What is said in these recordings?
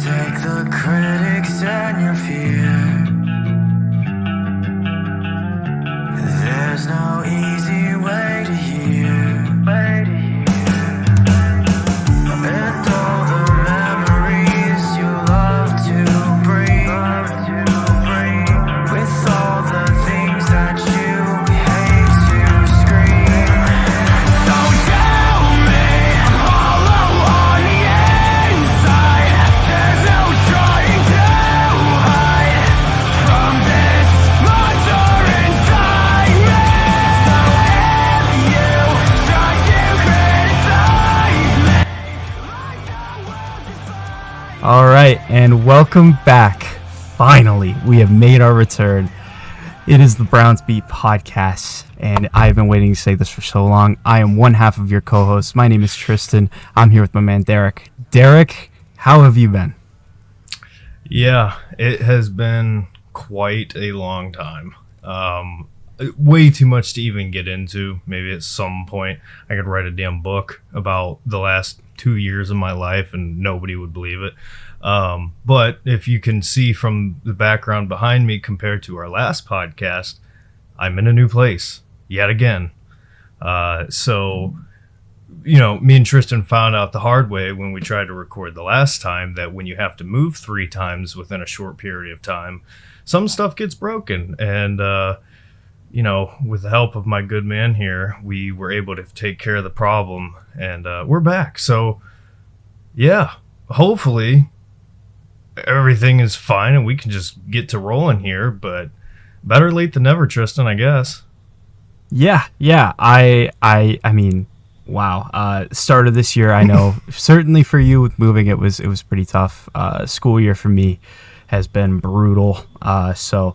Take the critics and your fear. There's no easy way to hear. And all the memories you love to bring. With all the things that you hate to scream. So tell me, hollow on the inside. There's no trying to hide from this monster inside me. So if you try to criticize me. All right, and welcome back. Finally, we have made our return. It is the Browns Beat podcast, and I've been waiting to say this for so long. I am one half of your co-host. My name is Tristan. I'm here with my man, Derek. Derek, how have you been? Yeah, it has been quite a long time. Way too much to even get into. Maybe at some point I could write a damn book about the last 2 years of my life and nobody would believe it. But if you can see from the background behind me compared to our last podcast, I'm in a new place yet again. So, you know, me and Tristan found out the hard way when we tried to record the last time that when you have to move 3 times within a short period of time, some stuff gets broken. And, you know, with the help of my good man here, we were able to take care of the problem, and we're back. So, yeah, hopefully everything is fine and we can just get to rolling here, but better late than never, Tristan, I guess. Yeah. I mean, wow. Start of this year, I know, certainly for you with moving, it was pretty tough. School year for me has been brutal. So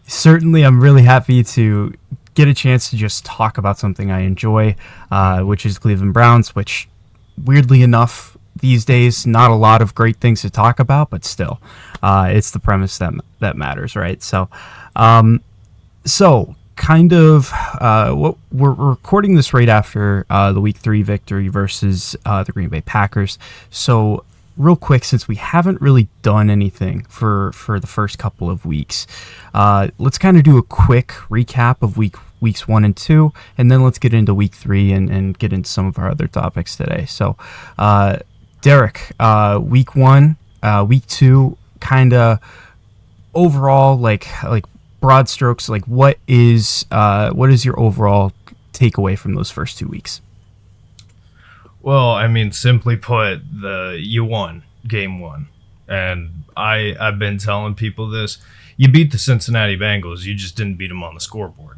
certainly I'm really happy to get a chance to just talk about something I enjoy, which is Cleveland Browns, which weirdly enough these days, not a lot of great things to talk about, but still, it's the premise that matters, right? So, what we're recording this right after the Week 3 victory versus the Green Bay Packers. So, real quick, since we haven't really done anything for the first couple of weeks, let's kind of do a quick recap of weeks 1 and 2, and then let's get into Week 3 and get into some of our other topics today. So, Derek, week 1, week 2, kind of overall, like broad strokes, like what is your overall takeaway from those first 2 weeks? Well, I mean, simply put, you won game 1, and I've been telling people this. You beat the Cincinnati Bengals, you just didn't beat them on the scoreboard.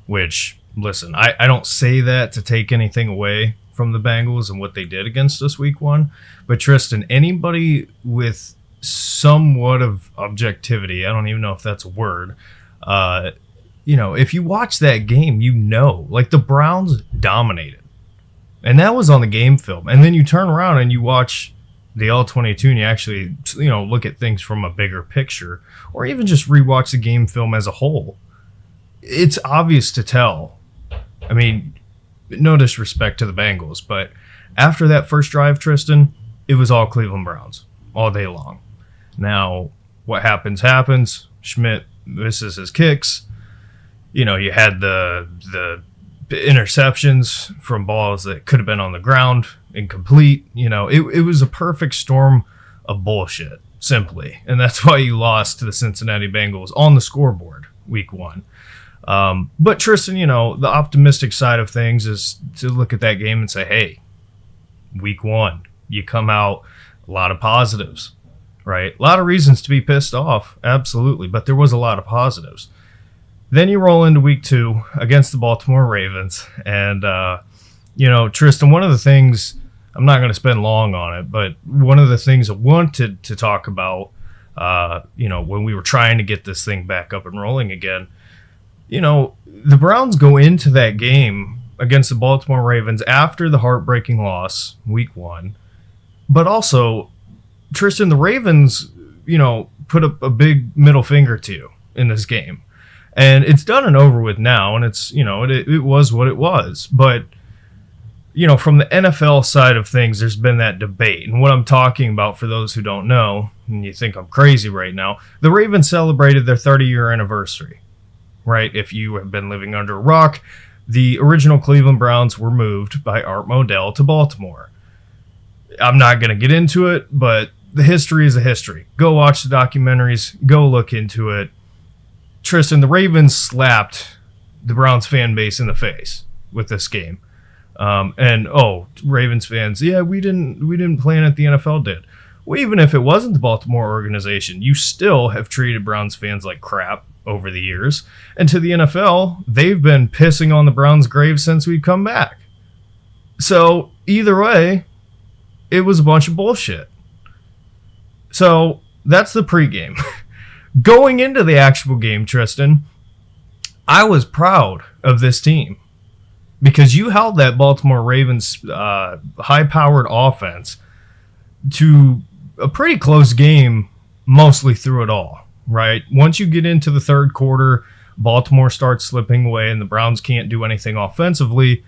Which, listen, I don't say that to take anything away from the Bengals and what they did against us week 1. But Tristan, anybody with somewhat of objectivity, I don't even know if that's a word, you know, if you watch that game, you know, like the Browns dominated. And that was on the game film. And then you turn around and you watch the All-22 and you actually, you know, look at things from a bigger picture, or even just rewatch the game film as a whole. It's obvious to tell. I mean, no disrespect to the Bengals, but after that first drive, Tristan, it was all Cleveland Browns all day long. Now, what happens. Schmidt misses his kicks. You know, you had the interceptions from balls that could have been on the ground, incomplete. You know, it was a perfect storm of bullshit, simply. And that's why you lost to the Cincinnati Bengals on the scoreboard week 1. But Tristan, you know, the optimistic side of things is to look at that game and say, hey, week 1, you come out, a lot of positives, right? A lot of reasons to be pissed off, absolutely, but there was a lot of positives. Then you roll into week 2 against the Baltimore Ravens, and, you know, Tristan, one of the things, I'm not going to spend long on it, but one of the things I wanted to talk about, you know, when we were trying to get this thing back up and rolling again, you know, the Browns go into that game against the Baltimore Ravens after the heartbreaking loss, week 1. But also, Tristan, the Ravens, you know, put up a big middle finger to you in this game. And it's done and over with now, and it's, you know, it was what it was. But from the NFL side of things, there's been that debate. And what I'm talking about, for those who don't know, and you think I'm crazy right now, the Ravens celebrated their 30-year anniversary, right? If you have been living under a rock, the original Cleveland Browns were moved by Art Modell to Baltimore. I'm not going to get into it, but the history is a history. Go watch the documentaries. Go look into it. Tristan, the Ravens slapped the Browns fan base in the face with this game. Ravens fans, yeah, we didn't plan it, the NFL did. Well, even if it wasn't the Baltimore organization, you still have treated Browns fans like crap over the years. And to the NFL, they've been pissing on the Browns' grave since we've come back. So either way, it was a bunch of bullshit. So that's the pregame. Going into the actual game, Tristan, I was proud of this team because you held that Baltimore Ravens high-powered offense to a pretty close game mostly through it all, right? Once you get into the third quarter, Baltimore starts slipping away and the Browns can't do anything offensively,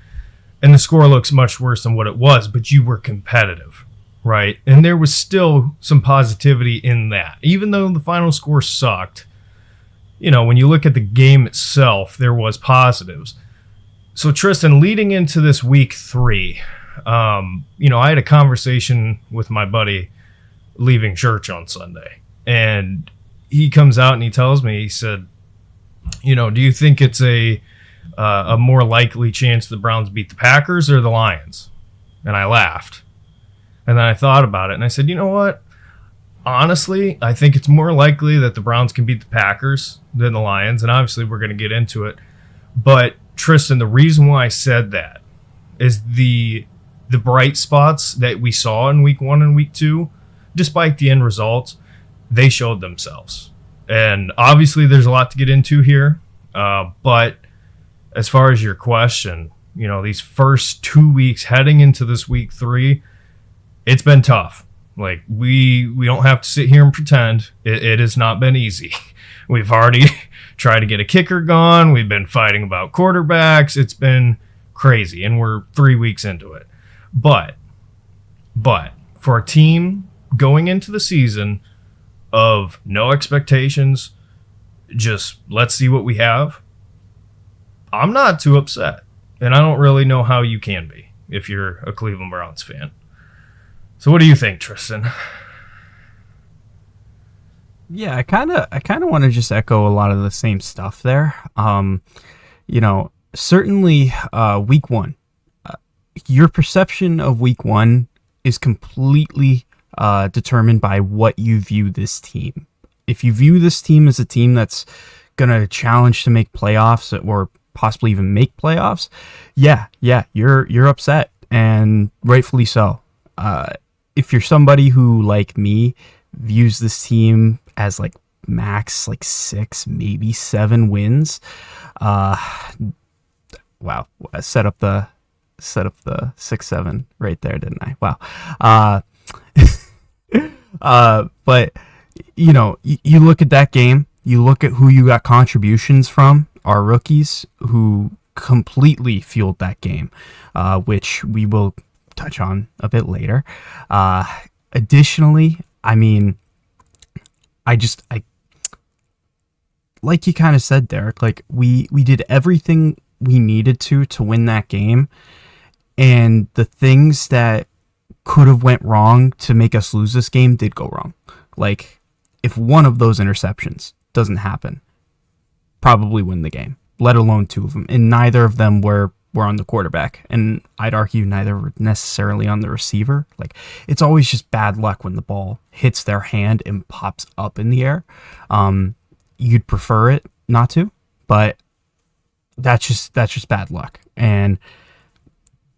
and the score looks much worse than what it was, but you were competitive, right? And there was still some positivity in that. Even though the final score sucked, when you look at the game itself, there was positives. So Tristan, leading into this week 3, I had a conversation with my buddy leaving church on Sunday, and he comes out and he tells me, he said, do you think it's a more likely chance the Browns beat the Packers or the Lions? And I laughed. And then I thought about it, and I said, you know what? Honestly, I think it's more likely that the Browns can beat the Packers than the Lions, and obviously we're going to get into it. But, Tristan, the reason why I said that is the bright spots that we saw in week 1 and week 2, despite the end results, they showed themselves. And obviously there's a lot to get into here, but as far as your question, these first 2 weeks heading into this week 3, it's been tough. Like, we don't have to sit here and pretend. It has not been easy. We've already tried to get a kicker gone. We've been fighting about quarterbacks. It's been crazy, and we're 3 weeks into it. But for a team going into the season of no expectations, just let's see what we have, I'm not too upset. And I don't really know how you can be if you're a Cleveland Browns fan. So what do you think, Tristan? Yeah, I kind of want to just echo a lot of the same stuff there. Certainly week 1. Your perception of week 1 is completely determined by what you view this team. If you view this team as a team that's going to challenge to make playoffs or possibly even make playoffs, yeah, you're upset, and rightfully so. If you're somebody who, like me, views this team as like max 6, maybe 7 wins, wow, I set up the 6-7 right there, didn't I? Wow. But you look at that game, you look at who you got contributions from, our rookies who completely fueled that game, which we will touch on a bit later. Additionally, I like you kind of said, Derek, like we did everything we needed to win that game, and the things that could have went wrong to make us lose this game did go wrong. Like, if one of those interceptions doesn't happen, probably win the game, let alone 2 of them, and neither of them were on the quarterback, and I'd argue neither were necessarily on the receiver. Like, it's always just bad luck when the ball hits their hand and pops up in the air. You'd prefer it not to, but that's just bad luck. And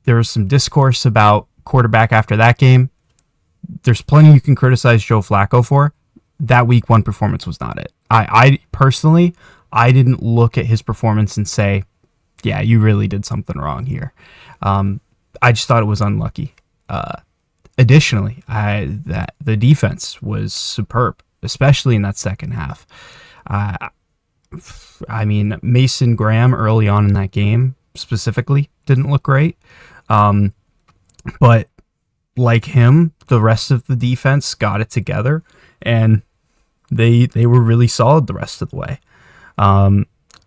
there was some discourse about quarterback after that game. There's plenty you can criticize Joe Flacco for. That week 1 performance was not it. I personally, I didn't look at his performance and say, yeah, you really did something wrong here. I just thought it was unlucky. Additionally, the defense was superb, especially in that second half. Mason Graham early on in that game specifically didn't look great. But like him, the rest of the defense got it together, and they were really solid the rest of the way.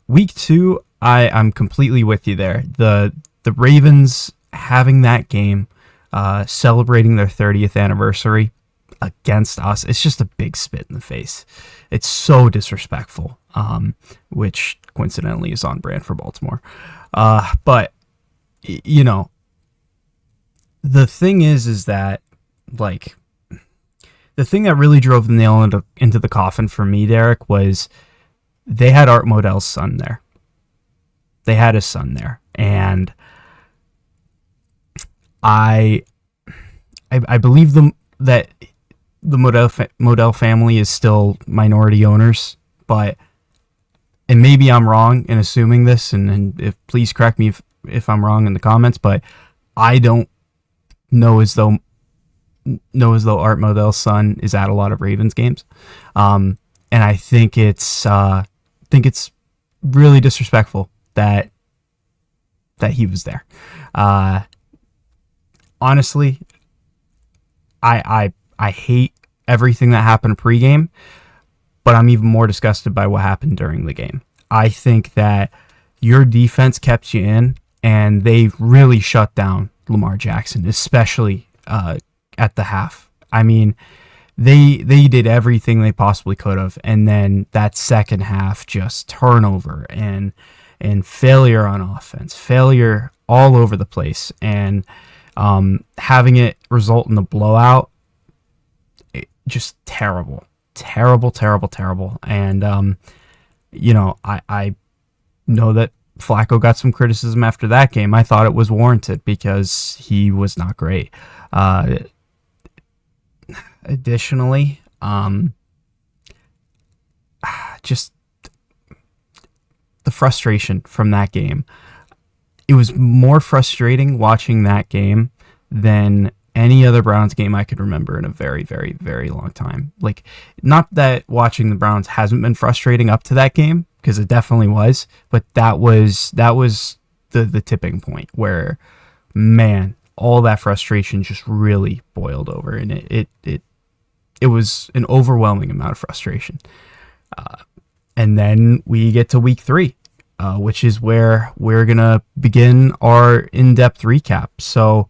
Week 2, I'm completely with you there. The Ravens having that game, celebrating their 30th anniversary against us, it's just a big spit in the face. It's so disrespectful, which coincidentally is on brand for Baltimore. But you know, the thing is that, like, the thing that really drove the nail into the coffin for me, Derek, was they had Art Modell's son there. They had his son there, and I believe that the Modell family is still minority owners, but, and maybe I'm wrong in assuming this, and if please correct me if I'm wrong in the comments, but I don't know as though Art Modell's son is at a lot of Ravens games, and I think it's really disrespectful that he was there. Honestly, I hate everything that happened pregame, but I'm even more disgusted by what happened during the game. I think that your defense kept you in, and they really shut down Lamar Jackson, especially at the half. I mean, they did everything they possibly could have, and then that second half, just turnover and failure on offense, failure all over the place, and having it result in a blowout, just terrible. And you know, I know that Flacco got some criticism after that game. I thought it was warranted because he was not great. Additionally, just the frustration from that game. It was more frustrating watching that game than any other Browns game I could remember in a very, very, very long time. Like, not that watching the Browns hasn't been frustrating up to that game, because it definitely was, but that was the tipping point where, man, all that frustration just really boiled over, and it was an overwhelming amount of frustration. And then we get to week 3, which is where we're gonna begin our in-depth recap. So,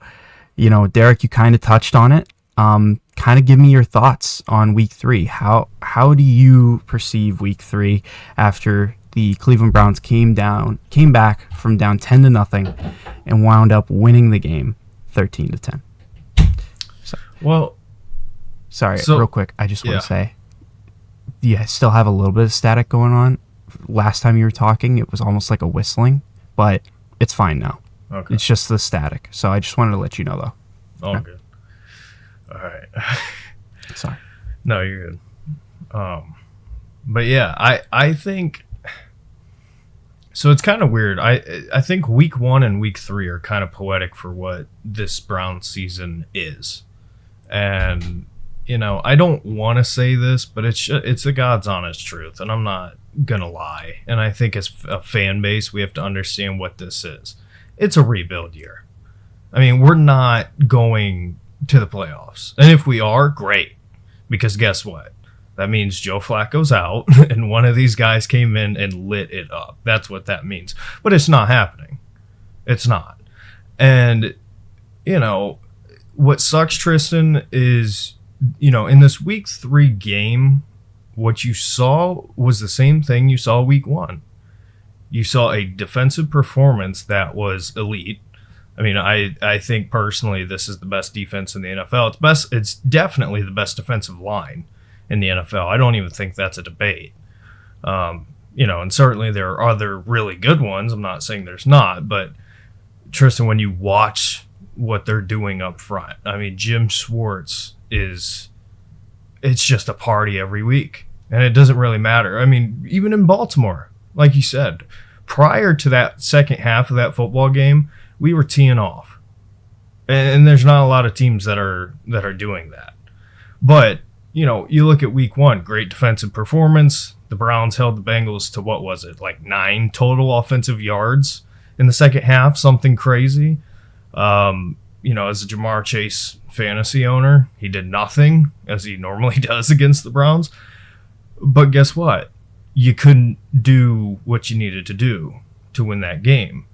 you know, Derek, you kind of touched on it. Kind of give me your thoughts on week 3. How do you perceive week 3 after the Cleveland Browns came back from down 10-0 and wound up winning the game 13-10? Sorry, real quick, I just want to say, you still have a little bit of static going on. Last time you were talking, it was almost like a whistling, but it's fine now. Okay. It's just the static. So I just wanted to let you know, though. All good. All right. Sorry. No, you're good. But yeah, I think, so it's kind of weird. I think week 1 and week 3 are kind of poetic for what this Browns season is. And, you know, I don't want to say this, but it's the God's honest truth, and I'm not going to lie. And I think as a fan base, we have to understand what this is. It's a rebuild year. I mean, we're not going to the playoffs. And if we are, great. Because guess what? That means Joe Flacco's out, and one of these guys came in and lit it up. That's what that means. But it's not happening. It's not. And, you know, what sucks, Tristan, is, you know, in this week 3 game, what you saw was the same thing you saw week 1. You saw a defensive performance that was elite. I mean, I think personally this is the best defense in the NFL. It's definitely the best defensive line in the NFL. I don't even think that's a debate. You know, and certainly there are other really good ones. I'm not saying there's not, but Tristan, when you watch what they're doing up front, I mean, Jim Schwartz it's just a party every week, and it doesn't really matter. I mean, even in Baltimore, like you said, prior to that second half of that football game, we were teeing off. And there's not a lot of teams that are doing that. But, you know, you look at week 1, great defensive performance. The Browns held the Bengals to, what was it, like 9 total offensive yards in the second half, something crazy. as a Jamar Chase fantasy owner, he did nothing, as he normally does against the Browns. But guess what? You couldn't do what you needed to do to win that game.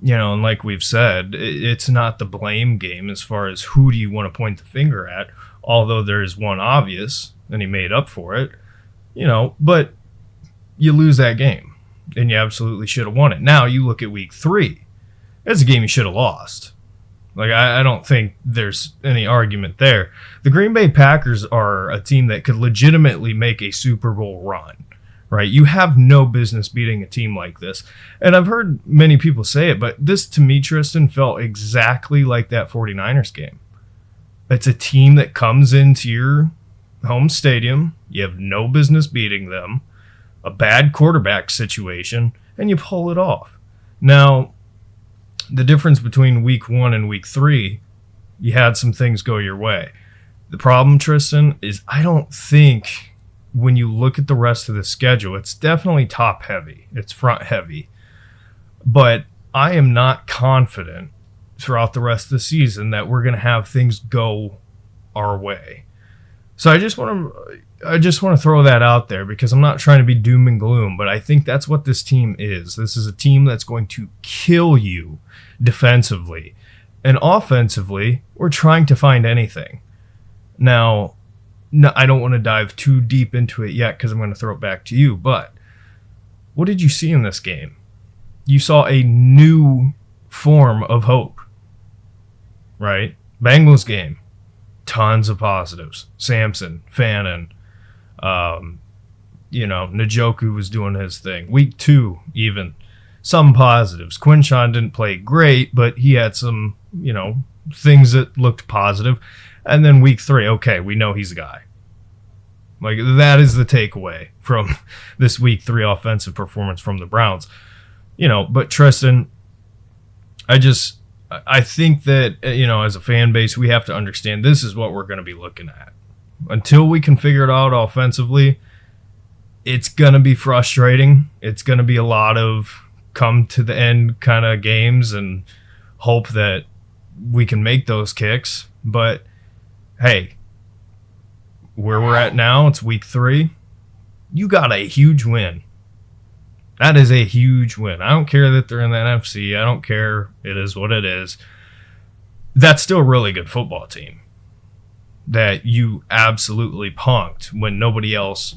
And like we've said, it's not the blame game as far as who do you want to point the finger at, although there's one obvious, and he made up for it, but you lose that game, and you absolutely should have won it. Now, you look at week 3. It's a game you should have lost. Like, I don't think there's any argument there. The Green Bay Packers are a team that could legitimately make a Super Bowl run. Right? You have no business beating a team like this. And I've heard many people say it, but this, to me, Tristan, felt exactly like that 49ers game. It's a team that comes into your home stadium. You have no business beating them. A bad quarterback situation, and you pull it off. Now, the difference between week 1 and week 3, you had some things go your way. The problem, Tristan, is I don't think... when you look at the rest of the schedule, it's definitely top heavy. It's front heavy. But I am not confident throughout the rest of the season that we're going to have things go our way. So I just want to throw that out there, because I'm not trying to be doom and gloom, but I think that's what this team is. This is a team that's going to kill you defensively. And offensively, we're trying to find anything. Now, no, I don't want to dive too deep into it yet, because I'm going to throw it back to you. But what did you see in this game? You saw a new form of hope, right? Bengals game, tons of positives. Samson, Fannin, Njoku was doing his thing. Week 2, even some positives. Quinshon didn't play great, but he had some, things that looked positive. And then week 3, okay, we know he's a guy. Like, that is the takeaway from this week 3 offensive performance from the Browns. But Tristan, I think that, as a fan base, we have to understand this is what we're going to be looking at. Until we can figure it out offensively, it's going to be frustrating. It's going to be a lot of come to the end kind of games and hope that we can make those kicks. But hey, where we're at now, it's week 3. You got a huge win. That is a huge win. I don't care that they're in the NFC. I don't care. It is what it is. That's still a really good football team that you absolutely punked when nobody else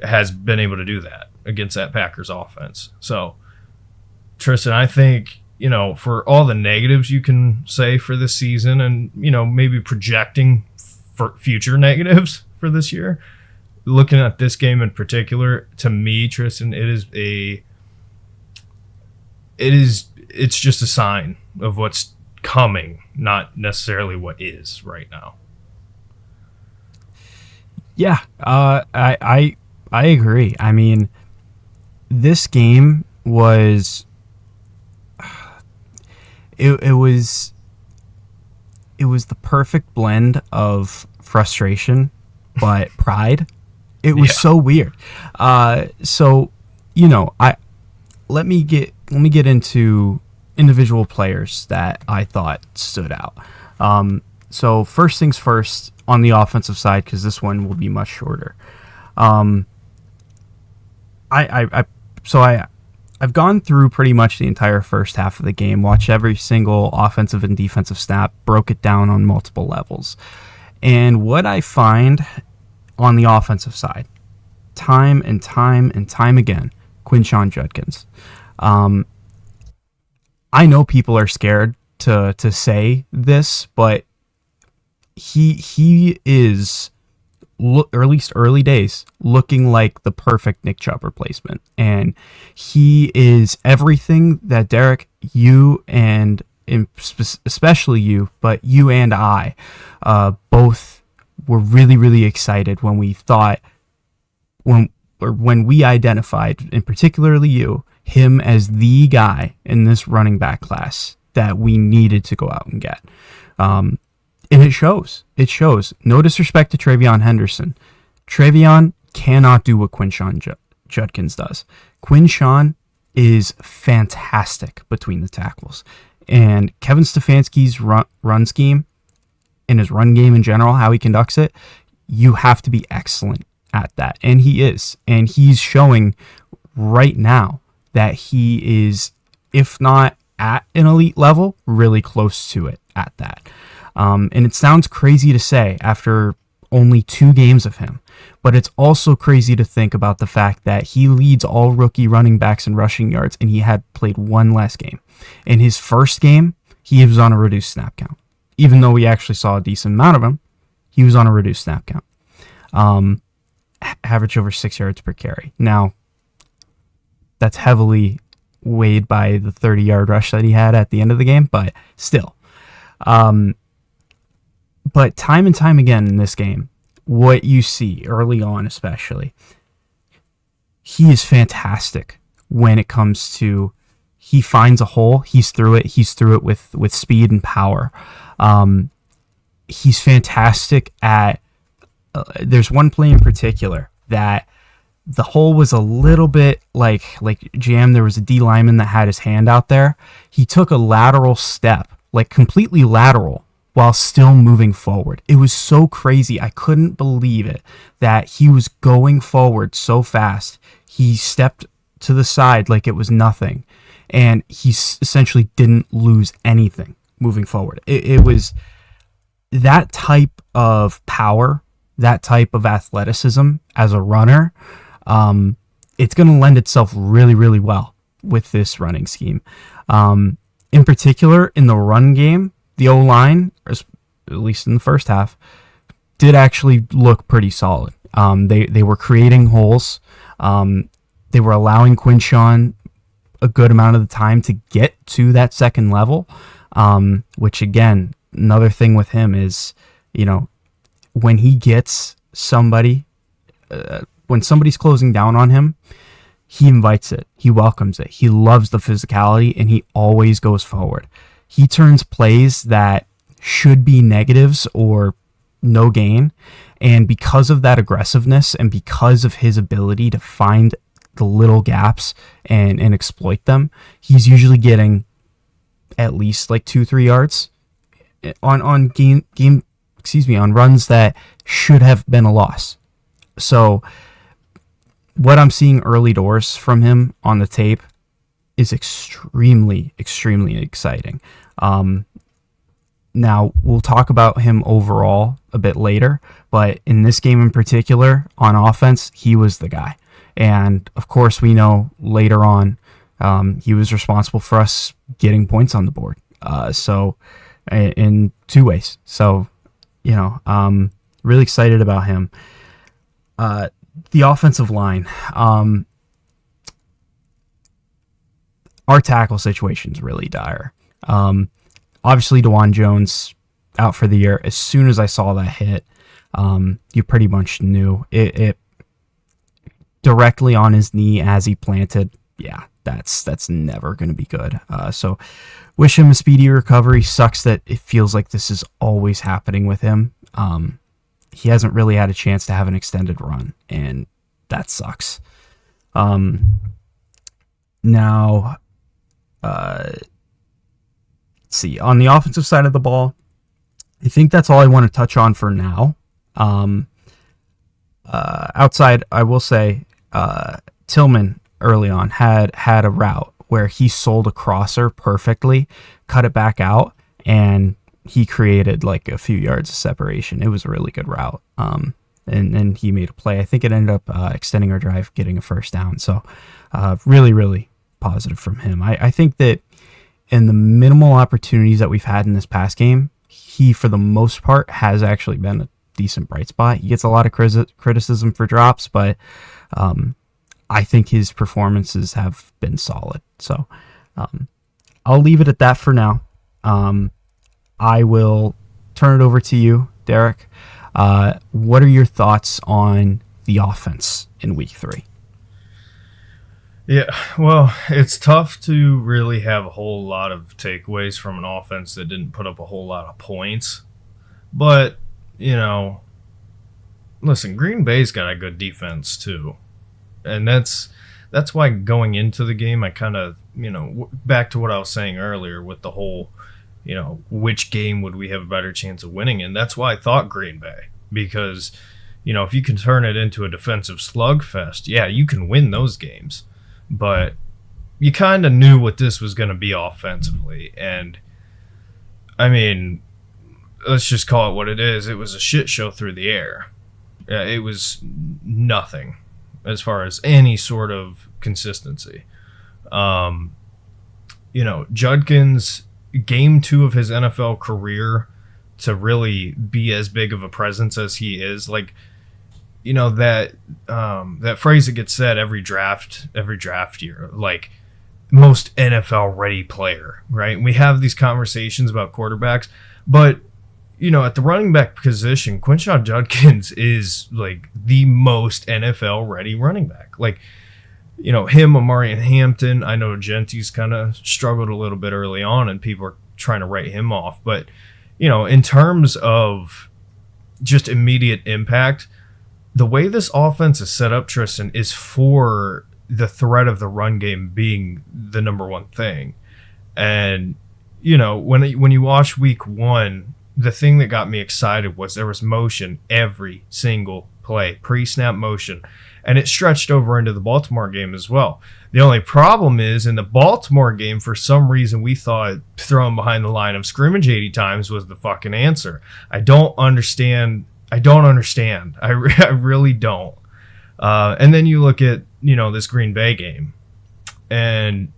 has been able to do that against that Packers offense. So, Tristan, I think, for all the negatives you can say for this season and, maybe projecting for future negatives for this year, looking at this game in particular, to me, Tristan, it's just a sign of what's coming, not necessarily what is right now. Yeah, I agree. I mean, this game was it was the perfect blend of frustration but pride. It was so weird. So let me get into individual players that I thought stood out. So first things first on the offensive side, because this one will be much shorter. I've gone through pretty much the entire first half of the game, watched every single offensive and defensive snap, broke it down on multiple levels. And what I find on the offensive side, time and time and time again, Quinshon Judkins. I know people are scared to say this, but he is, or at least early days, looking like the perfect Nick Chubb replacement. And he is everything that Derek, you, and especially you, but you and I both were really, really excited when we thought, when we identified, and particularly you, him as the guy in this running back class that we needed to go out and get. And it shows. It shows. No disrespect to Travion Henderson. Travion cannot do what Quinshon Judkins does. Quinshon is fantastic between the tackles. And Kevin Stefanski's run scheme and his run game in general, how he conducts it, you have to be excellent at that. And he is. And he's showing right now that he is, if not at an elite level, really close to it at that. And it sounds crazy to say after only 2 games of him, but it's also crazy to think about the fact that he leads all rookie running backs in rushing yards, and he had played 1 less game. In his first game, he was on a reduced snap count. Even though we actually saw a decent amount of him, he was on a reduced snap count. Average over 6 yards per carry. Now, that's heavily weighed by the 30-yard rush that he had at the end of the game, but still. But time and time again in this game, what you see early on especially, he is fantastic when it comes to, he finds a hole, he's through it with speed and power. He's fantastic at, there's one play in particular that the hole was a little bit like jammed. There was a D lineman that had his hand out there. He took a lateral step, like completely lateral, while still moving forward. It was so crazy. I couldn't believe it that he was going forward so fast. He stepped to the side like it was nothing, and he essentially didn't lose anything moving forward. It was that type of power, that type of athleticism as a runner. It's going to lend itself really, really well with this running scheme. In particular, in the run game, the O-line, at least in the first half, did actually look pretty solid. They were creating holes. They were allowing Quinshon a good amount of the time to get to that second level, which, again, another thing with him is, when he gets somebody, when somebody's closing down on him, he invites it. He welcomes it. He loves the physicality, and he always goes forward. He turns plays that should be negatives or no gain, and because of that aggressiveness and because of his ability to find the little gaps and exploit them, he's usually getting at least like 2-3 yards on runs that should have been a loss. So what I'm seeing early doors from him on the tape is extremely, extremely exciting. Now, we'll talk about him overall a bit later, but in this game in particular, on offense, he was the guy. And, of course, we know later on he was responsible for us getting points on the board. So, in 2 ways. So, really excited about him. The offensive line. Our tackle situation's really dire. Obviously, DeJuan Jones out for the year. As soon as I saw that hit, you pretty much knew it directly on his knee as he planted. Yeah, that's never going to be good. So wish him a speedy recovery. Sucks that it feels like this is always happening with him. He hasn't really had a chance to have an extended run, and that sucks. Now, let's see. On the offensive side of the ball, I think that's all I want to touch on for now. Outside, I will say, Tillman early on had a route where he sold a crosser perfectly, cut it back out, and he created like a few yards of separation. It was a really good route. And he made a play. I think it ended up extending our drive, getting a first down. So really, really positive from him. I think that in the minimal opportunities that we've had in this past game, he, for the most part, has actually been a decent bright spot. He gets a lot of criticism for drops, but I think his performances have been solid. So I'll leave it at that for now. I will turn it over to you, Derek. What are your thoughts on the offense in week 3? Yeah, well, it's tough to really have a whole lot of takeaways from an offense that didn't put up a whole lot of points. But, listen, Green Bay's got a good defense too. And that's why going into the game, I kind of back to what I was saying earlier with the whole, which game would we have a better chance of winning in? That's why I thought Green Bay, because, if you can turn it into a defensive slugfest, yeah, you can win those games. But you kind of knew what this was going to be offensively. And, I mean, let's just call it what it is. It was a shit show through the air. It was nothing as far as any sort of consistency. Judkins, game 2 of his NFL career, to really be as big of a presence as he is, like, that phrase that gets said every draft year, like, most NFL ready player, right? We have these conversations about quarterbacks, but at the running back position, Quinshon Judkins is like the most NFL ready running back. Like, him, Amari, and Hampton. I know Gentry's kind of struggled a little bit early on, and people are trying to write him off. But, in terms of just immediate impact, the way this offense is set up, Tristan, is for the threat of the run game being the number one thing. And, when you watch week 1, the thing that got me excited was there was motion every single play, pre-snap motion, and it stretched over into the Baltimore game as well. The only problem is, in the Baltimore game, for some reason, we thought throwing behind the line of scrimmage 80 times was the fucking answer. I don't understand. I really don't. And then you look at, this Green Bay game, and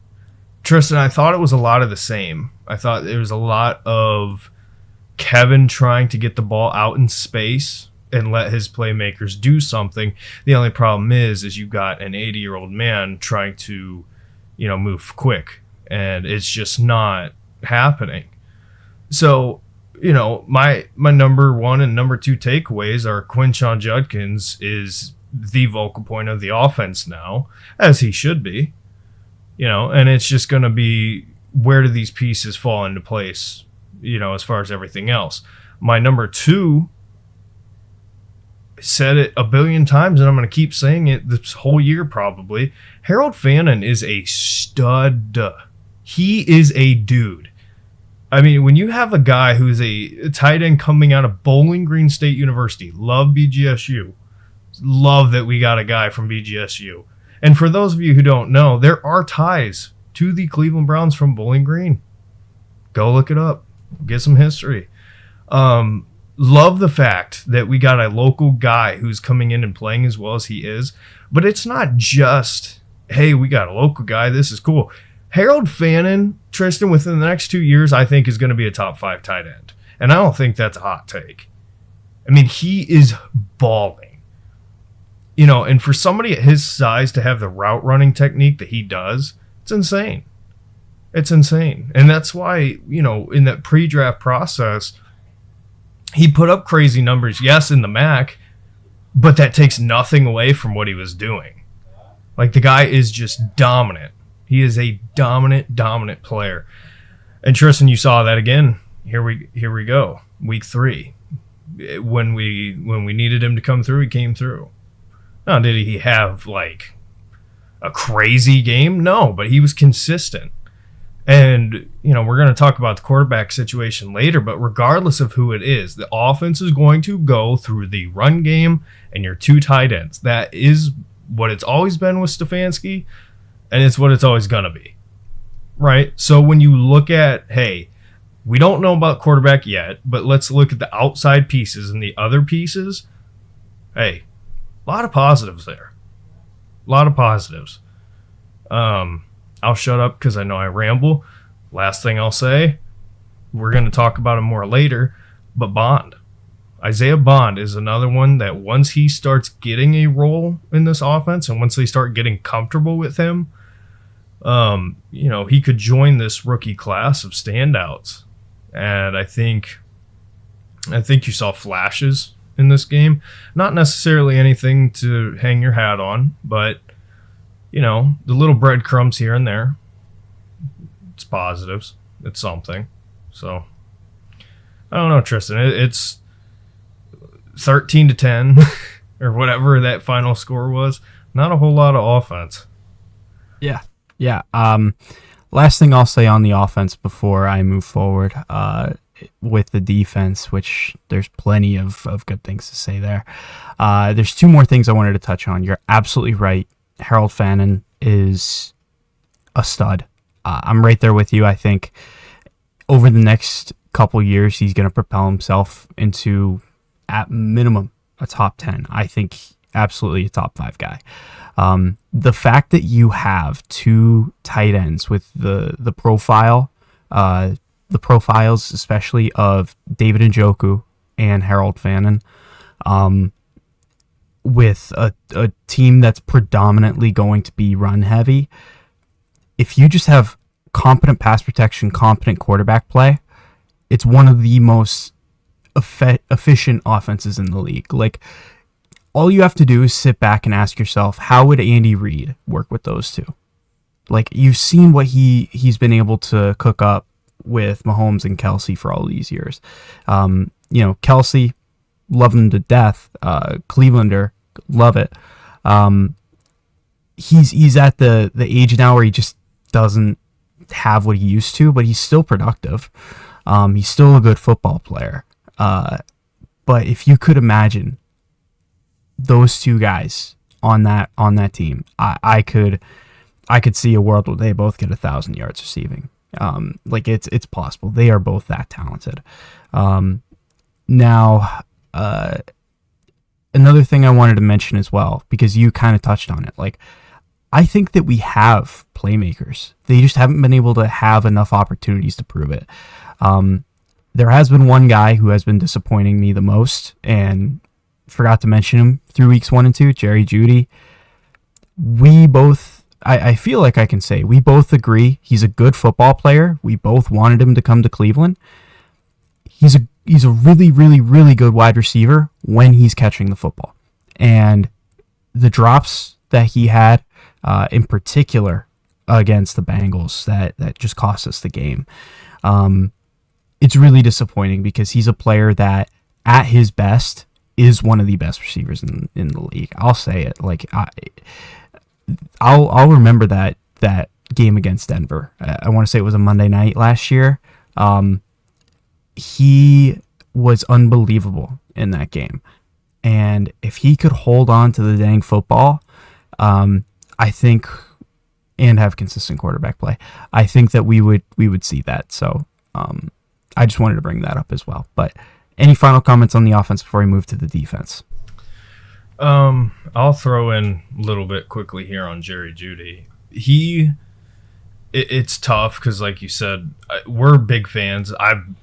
Tristan, I thought it was a lot of the same. I thought there was a lot of Kevin trying to get the ball out in space and let his playmakers do something. The only problem is you've got an 80-year-old man trying to, move quick, and it's just not happening. So, my number 1 and number 2 takeaways are Quinshon Judkins is the vocal point of the offense now, as he should be, and it's just going to be, where do these pieces fall into place, as far as everything else. My number 2, said it a billion times, and I'm going to keep saying it this whole year probably. Harold Fannin is a stud. He is a dude. I mean, when you have a guy who's a tight end coming out of Bowling Green State University, love BGSU, love that we got a guy from BGSU. And for those of you who don't know, there are ties to the Cleveland Browns from Bowling Green. Go look it up. Get some history. Love the fact that we got a local guy who's coming in and playing as well as he is. But it's not just, hey, we got a local guy, this is cool. Harold Fannin, Tristan, within the next 2 years, I think is going to be a top 5 tight end. And I don't think that's a hot take. I mean, he is balling. And for somebody at his size to have the route running technique that he does, it's insane. It's insane. And that's why, in that pre-draft process, he put up crazy numbers, yes, in the MAC, but that takes nothing away from what he was doing. Like, the guy is just dominant. He is a dominant player. And Tristan, you saw that again. Here we go. Week 3. When we needed him to come through, he came through. Now, did he have like a crazy game? No, but he was consistent. And, we're going to talk about the quarterback situation later, but regardless of who it is, the offense is going to go through the run game and your 2 tight ends. That is what it's always been with Stefanski, and it's what it's always going to be, right? So when you look at, hey, we don't know about quarterback yet, but let's look at the outside pieces and the other pieces. Hey, a lot of positives there. A lot of positives. I'll shut up because I know I ramble. Last thing I'll say, we're going to talk about him more later, but Bond. Isaiah Bond is another one that once he starts getting a role in this offense and once they start getting comfortable with him, he could join this rookie class of standouts. And I think you saw flashes in this game. Not necessarily anything to hang your hat on, but the little breadcrumbs here and there. It's positives. It's something. So, I don't know, Tristan. It's 13-10 or whatever that final score was. Not a whole lot of offense. Yeah. Last thing I'll say on the offense before I move forward with the defense, which there's plenty of good things to say there. There's two more things I wanted to touch on. You're absolutely right. Harold Fannin is a stud. I'm right there with you. I think over the next couple years, he's going to propel himself into, at minimum, a top 10. I think absolutely a top 5 guy. The fact that you have two tight ends with the profiles, especially of David Njoku and Harold Fannin, with a team that's predominantly going to be run heavy, if you just have competent pass protection, competent quarterback play, it's one of the most efficient offenses in the league. Like, all you have to do is sit back and ask yourself, how would Andy Reid work with those two? Like, you've seen what he's been able to cook up with Mahomes and Kelsey for all these years. Kelsey, love him to death. Clevelander, love it. He's at the age now where he just doesn't have what he used to, but he's still productive. He's still a good football player. But if you could imagine those two guys on that team, I could see a world where they both get 1,000 yards receiving. It's possible. They are both that talented. Now, another thing I wanted to mention as well, because you kind of touched on it, I think that we have playmakers. They just haven't been able to have enough opportunities to prove it. There has been one guy who has been disappointing me the most, and forgot to mention him through weeks 1 and 2, Jerry Jeudy. We both, I feel like I can say, we both agree he's a good football player. We both wanted him to come to Cleveland. He's a really, really, really good wide receiver when he's catching the football. And the drops that he had, in particular against the Bengals, that just cost us the game. It's really disappointing because he's a player that, at his best, is one of the best receivers in the league. I'll say it. I'll remember that game against Denver. I want to say it was a Monday night last year. He was unbelievable in that game. And if he could hold on to the dang football, I think, and have consistent quarterback play, I think that we would see that. So I just wanted to bring that up as well. But any final comments on the offense before we move to the defense? I'll throw in a little bit quickly here on Jerry Jeudy. It's tough because, like you said, we're big fans.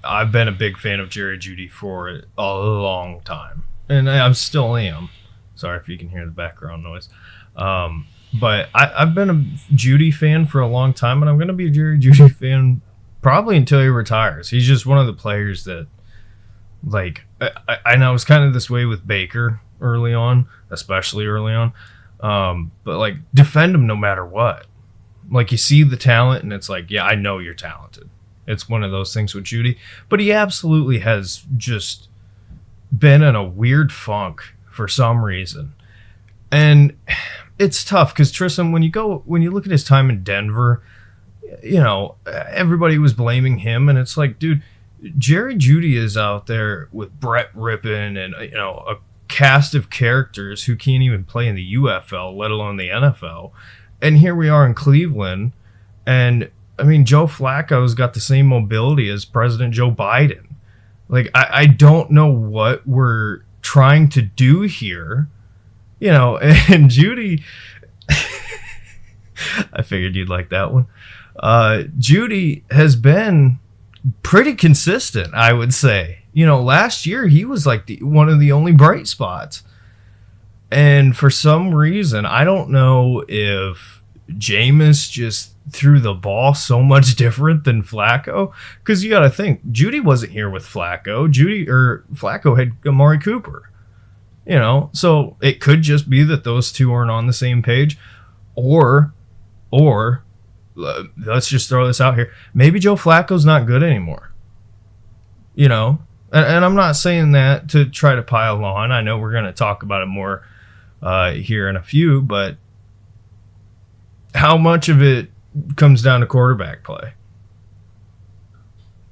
I've been a big fan of Jerry Jeudy for a long time, and I still am. Sorry if you can hear the background noise. But I've been a Jeudy fan for a long time, and I'm going to be a Jerry Jeudy fan probably until he retires. He's just one of the players that, I know it's kind of this way with Baker early on, especially early on. But defend him no matter what. You see the talent, and it's yeah, I know you're talented. It's one of those things with Jeudy. But he absolutely has just been in a weird funk for some reason. And it's tough because, Tristan, when you look at his time in Denver, everybody was blaming him, and it's dude, Jerry Jeudy is out there with Brett Rippon and a cast of characters who can't even play in the UFL, let alone the NFL. And here we are in Cleveland, and Joe Flacco's got the same mobility as President Joe Biden. I don't know what we're trying to do here, and Jeudy. I figured you'd like that one. Jeudy has been pretty consistent, I would say. Last year he was one of the only bright spots. And for some reason, I don't know if Jameis just threw the ball so much different than Flacco. Because you got to think, Jeudy wasn't here with Flacco. Flacco had Amari Cooper. So it could just be that those two aren't on the same page. Or let's just throw this out here. Maybe Joe Flacco's not good anymore. And I'm not saying that to try to pile on. I know we're going to talk about it more here in a few, but how much of it comes down to quarterback play.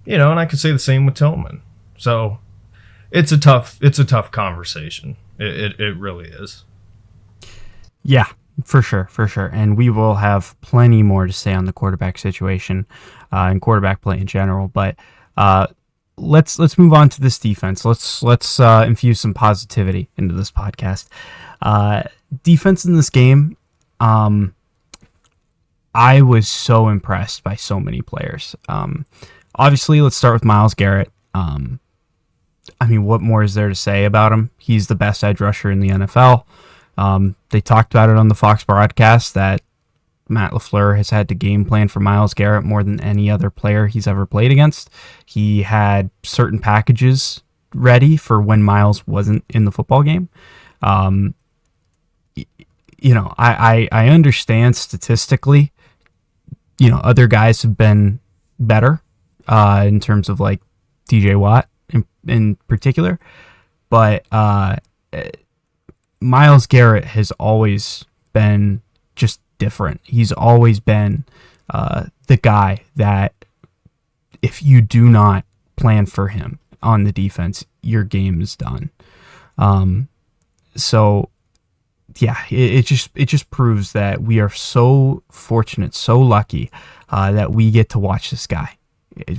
And I could say the same with Tillman. So it's a tough conversation. It really is. Yeah, for sure. And we will have plenty more to say on the quarterback situation and quarterback play in general. But let's move on to this defense. Let's infuse some positivity into this podcast. Defense in this game, I was so impressed by so many players. Obviously, let's start with Myles Garrett. What more is there to say about him? He's the best edge rusher in the NFL. They talked about it on the Fox broadcast that Matt LaFleur has had to game plan for Myles Garrett more than any other player he's ever played against. He had certain packages ready for when Myles wasn't in the football game. I understand statistically, other guys have been better in terms of like DJ Watt in particular, but Myles Garrett has always been just different. He's always been the guy that if you do not plan for him on the defense, your game is done. So yeah, it just proves that we are so fortunate, so lucky that we get to watch this guy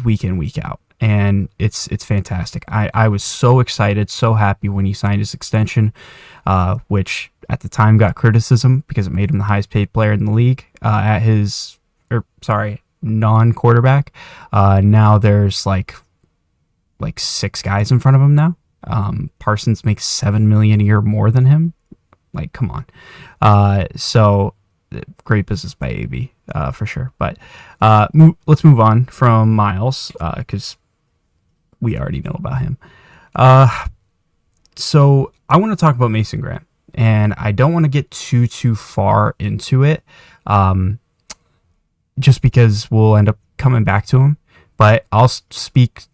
week in, week out. And it's fantastic. I was so excited, so happy when he signed his extension, which at the time got criticism because it made him the highest paid player in the league non-quarterback. Now there's like 6 guys in front of him now. Parsons makes $7 million a year more than him. Like, come on. So great business by AB for sure. But let's move on from Myles because we already know about him. So I want to talk about Mason Graham, and I don't want to get too far into it, just because we'll end up coming back to him. But I'll speak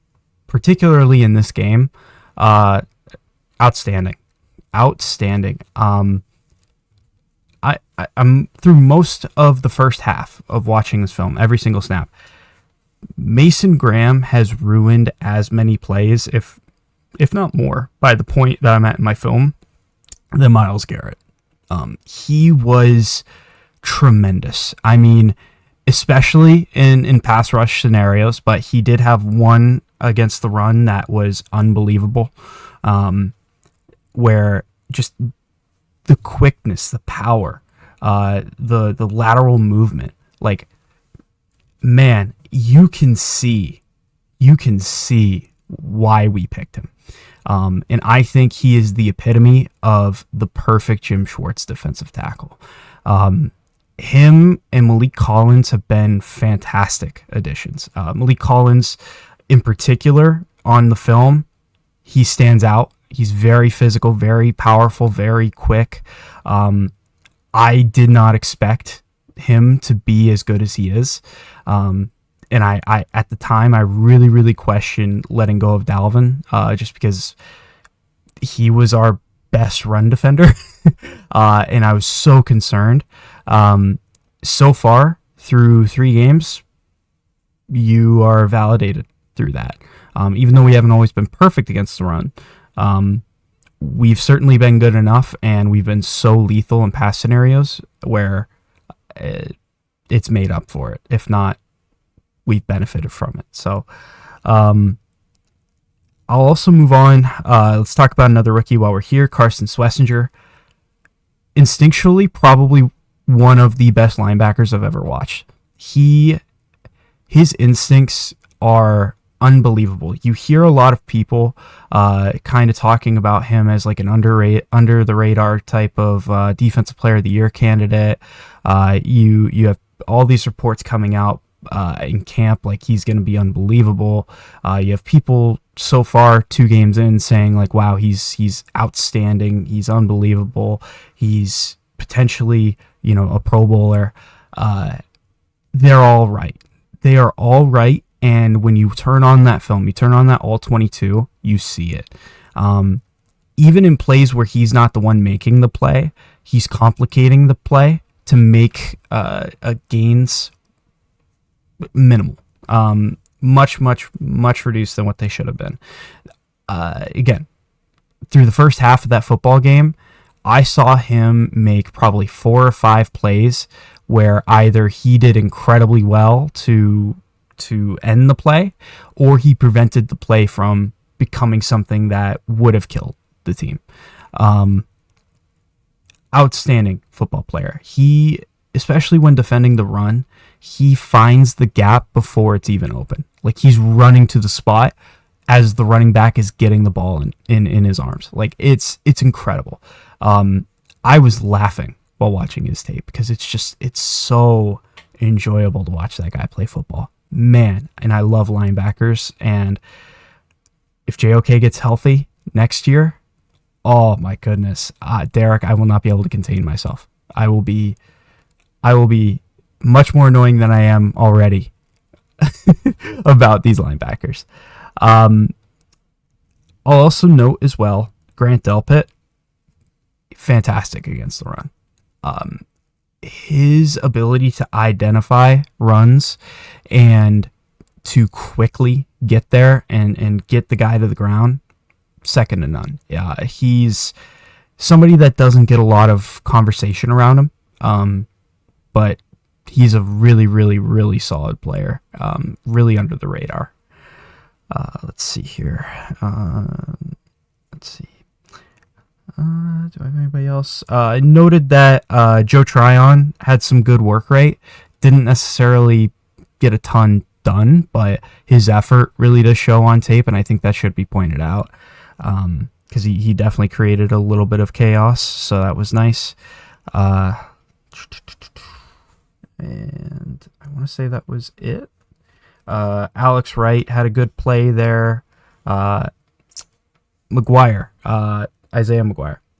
particularly in this game. Outstanding. I'm through most of the first half of watching this film, every single snap. Mason Graham has ruined as many plays, if not more, by the point that I'm at in my film, than Myles Garrett. He was tremendous. Especially in pass rush scenarios, but he did have one against the run that was unbelievable, where just the quickness, the power, the lateral movement, like, man, you can see why we picked him. And I think he is the epitome of the perfect Jim Schwartz defensive tackle. Him and Malik Collins have been fantastic additions. Malik Collins, in particular, on the film, he stands out. He's very physical, very powerful, very quick. I did not expect him to be as good as he is. And I at the time, I really questioned letting go of Dalvin, just because he was our best run defender. And I was so concerned. So far, through 3 games, you are validated through that. Even though we haven't always been perfect against the run, we've certainly been good enough, and we've been so lethal in pass scenarios where it's made up for it. If not, we've benefited from it. So I'll also move on. Let's talk about another rookie while we're here, Carson Schwesinger. Instinctually, probably one of the best linebackers I've ever watched. His instincts are unbelievable. You hear a lot of people kind of talking about him as like an under the radar type of defensive player of the year candidate. You have all these reports coming out in camp like he's going to be unbelievable. You have people so far 2 games in saying like, wow, he's outstanding, he's unbelievable, he's potentially a Pro Bowler. They're all right. They are all right. And when you turn on that film, you turn on that all 22, you see it. Even in plays where he's not the one making the play, he's complicating the play to make gains minimal. Much, much, much reduced than what they should have been. Again, through the first half of that football game, I saw him make probably 4 or 5 plays where either he did incredibly well to end the play, or he prevented the play from becoming something that would have killed the team. Outstanding football player. He, especially when defending the run, he finds the gap before it's even open. Like, he's running to the spot as the running back is getting the ball in his arms. Like, it's incredible. I was laughing while watching his tape because it's so enjoyable to watch that guy play football. Man, and I love linebackers. And if JOK gets healthy next year, oh my goodness, Derek, I will not be able to contain myself. I will be much more annoying than I am already about these linebackers. I'll also note as well, Grant Delpit, fantastic against the run. His ability to identify runs and to quickly get there and get the guy to the ground, second to none. He's somebody that doesn't get a lot of conversation around him, but he's a really, really, really solid player, really under the radar. Let's see here. Let's see. Do I have anybody else? I noted that Joe Tryon had some good work rate. Didn't necessarily get a ton done, but his effort really does show on tape, and I think that should be pointed out because he definitely created a little bit of chaos, so that was nice. And I want to say that was it. Alex Wright had a good play there. Isaiah McGuire.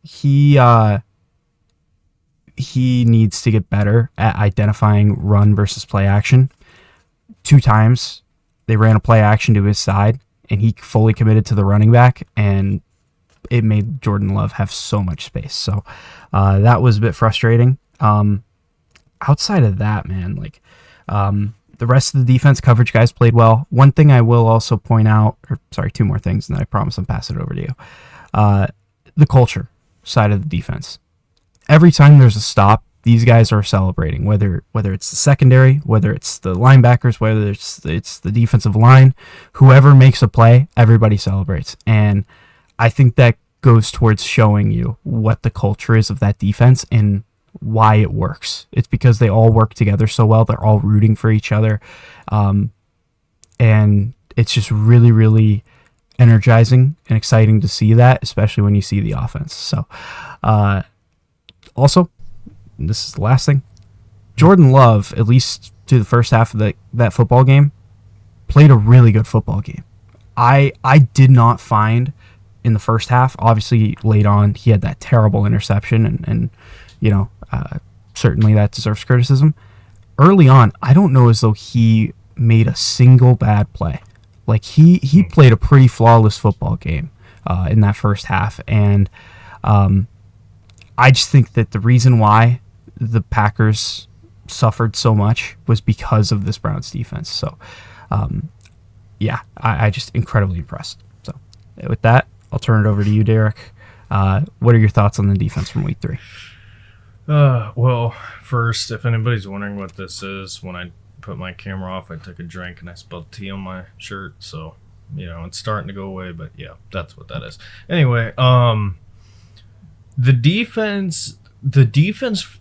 He needs to get better at identifying run versus play action. 2 times they ran a play action to his side, and he fully committed to the running back, and it made Jordan Love have so much space. So that was a bit frustrating. Outside of that, man, the rest of the defense coverage guys played well. One thing I will also point out, 2 more things, and then I promise I'm passing it over to you. The culture side of the defense. Every time there's a stop, these guys are celebrating, whether it's the secondary, whether it's the linebackers, whether it's the defensive line, whoever makes a play, everybody celebrates. And I think that goes towards showing you what the culture is of that defense and why it works. It's because they all work together so well. They're all rooting for each other. And it's just really, really energizing and exciting to see that, especially when you see the offense. So, also, this is the last thing. Jordan Love, at least to the first half of that football game, played a really good football game. I did not find in the first half, obviously late on, he had that terrible interception and certainly that deserves criticism. Early on, I don't know as though he made a single bad play. Like, he played a pretty flawless football game in that first half. And I just think that the reason why the Packers suffered so much was because of this Browns defense. So, I just incredibly impressed. So, with that, I'll turn it over to you, Derek. What are your thoughts on the defense from week 3? Well, first, if anybody's wondering what this is, when I put my camera off, I took a drink and I spilled tea on my shirt. So, it's starting to go away, but yeah, that's what that is. Anyway, the defense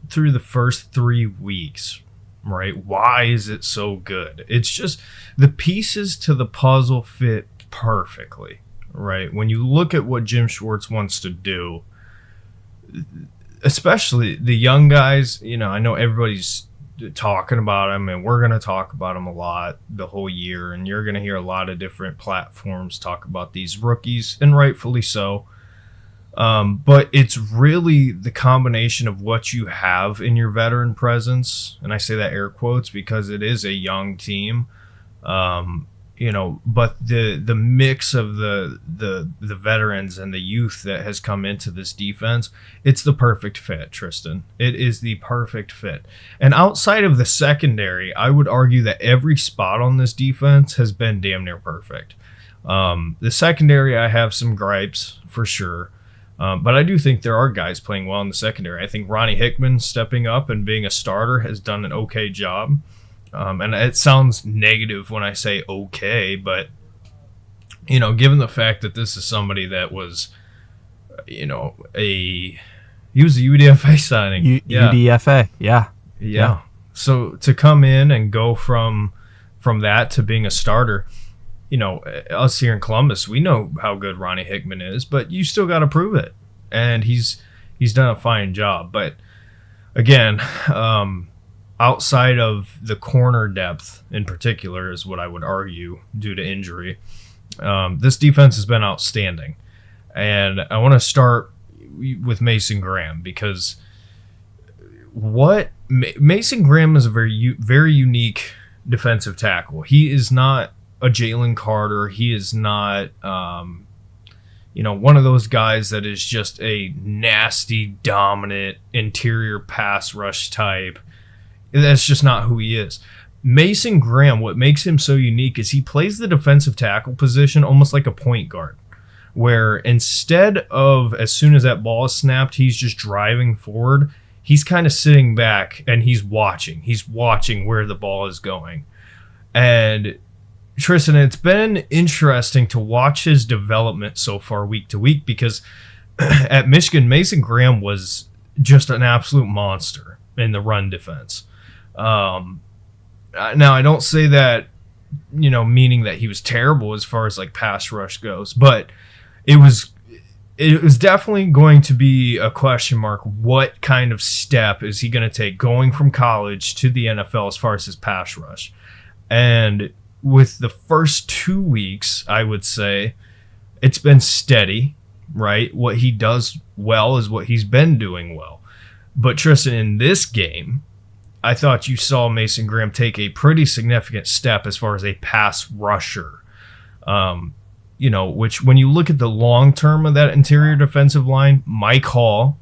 through the first 3 weeks, right? Why is it so good? It's just the pieces to the puzzle fit perfectly, right? When you look at what Jim Schwartz wants to do, especially the young guys, I know everybody's talking about them, and we're going to talk about them a lot the whole year, and you're going to hear a lot of different platforms talk about these rookies, and rightfully so. But it's really the combination of what you have in your veteran presence, and I say that air quotes because it is a young team. but the mix of the veterans and the youth that has come into this defense, it's the perfect fit, Tristan. It is the perfect fit. And outside of the secondary, I would argue that every spot on this defense has been damn near perfect. The secondary, I have some gripes for sure. But I do think there are guys playing well in the secondary. I think Ronnie Hickman stepping up and being a starter has done an okay job. And it sounds negative when I say okay, but, given the fact that this is somebody that was, he was a UDFA signing. UDFA, yeah. So to come in and go from that to being a starter, us here in Columbus, we know how good Ronnie Hickman is, but you still got to prove it. And he's done a fine job. But again, outside of the corner depth in particular is what I would argue due to injury, this defense has been outstanding. And I want to start with Mason Graham, because Mason Graham is a very, very unique defensive tackle. He is not a Jalen Carter. He is not, one of those guys that is just a nasty, dominant interior pass rush type. That's just not who he is. Mason Graham, what makes him so unique is he plays the defensive tackle position almost like a point guard, where instead of as soon as that ball is snapped, he's just driving forward. He's kind of sitting back and he's watching. He's watching where the ball is going. And Tristan, it's been interesting to watch his development so far week to week, because at Michigan, Mason Graham was just an absolute monster in the run defense. Now, I don't say that, meaning that he was terrible as far as like pass rush goes, but it was definitely going to be a question mark. What kind of step is he going to take going from college to the NFL as far as his pass rush? And with the first 2 weeks, I would say it's been steady, right? What he does well is what he's been doing well. But Tristan, in this game, I thought you saw Mason Graham take a pretty significant step as far as a pass rusher. Which when you look at the long term of that interior defensive line, Mike Hall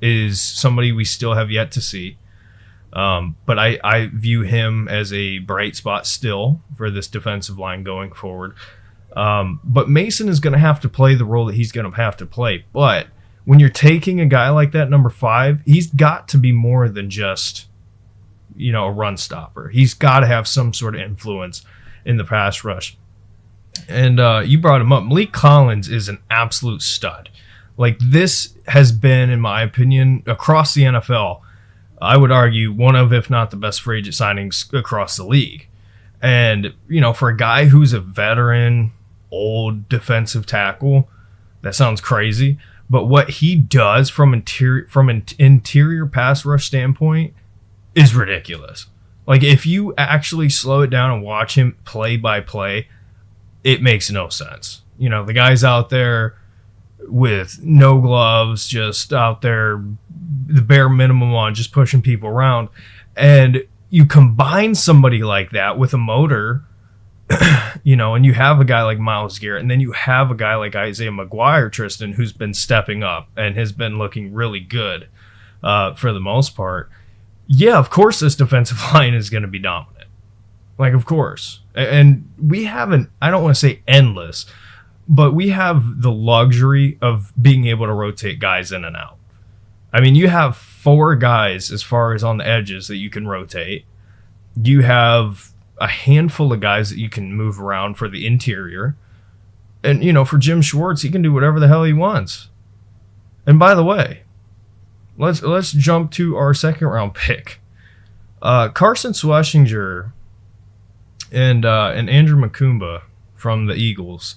is somebody we still have yet to see. But I view him as a bright spot still for this defensive line going forward. But Mason is going to have to play the role that he's going to have to play. But when you're taking a guy like that, number 5, he's got to be more than just, a run stopper. He's got to have some sort of influence in the pass rush. And you brought him up. Malik Collins is an absolute stud. Like, this has been, in my opinion, across the NFL, I would argue one of, if not the best free agent signings across the league. And, for a guy who's a veteran, old defensive tackle, that sounds crazy. But what he does from an interior pass rush standpoint is ridiculous. Like, if you actually slow it down and watch him play by play, it makes no sense. The guy's out there with no gloves, just out there, the bare minimum on, just pushing people around. And you combine somebody like that with a motor, and you have a guy like Myles Garrett, and then you have a guy like Isaiah McGuire, Tristan, who's been stepping up and has been looking really good for the most part. Yeah, of course this defensive line is going to be dominant. Like, of course. And we haven't, I don't want to say endless, but we have the luxury of being able to rotate guys in and out. I mean, you have 4 guys as far as on the edges that you can rotate. You have a handful of guys that you can move around for the interior. And, for Jim Schwartz, he can do whatever the hell he wants. And by the way, let's jump to our second round pick. Carson Schwesinger and Andrew Makumba from the Eagles.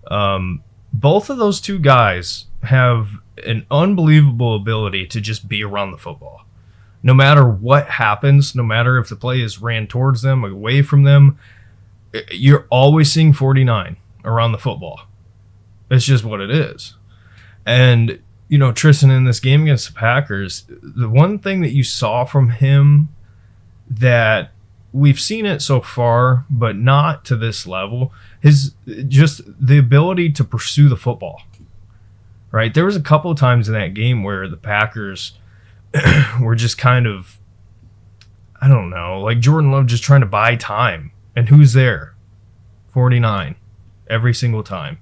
Both of those 2 guys have an unbelievable ability to just be around the football. No matter what happens, no matter if the play is ran towards them, away from them, you're always seeing 49 around the football. It's just what it is. And, Tristan, in this game against the Packers, the one thing that you saw from him that we've seen it so far, but not to this level. His just the ability to pursue the football. Right? There was a couple of times in that game where the Packers were just kind of, I don't know, like Jordan Love just trying to buy time. And who's there? 49 every single time.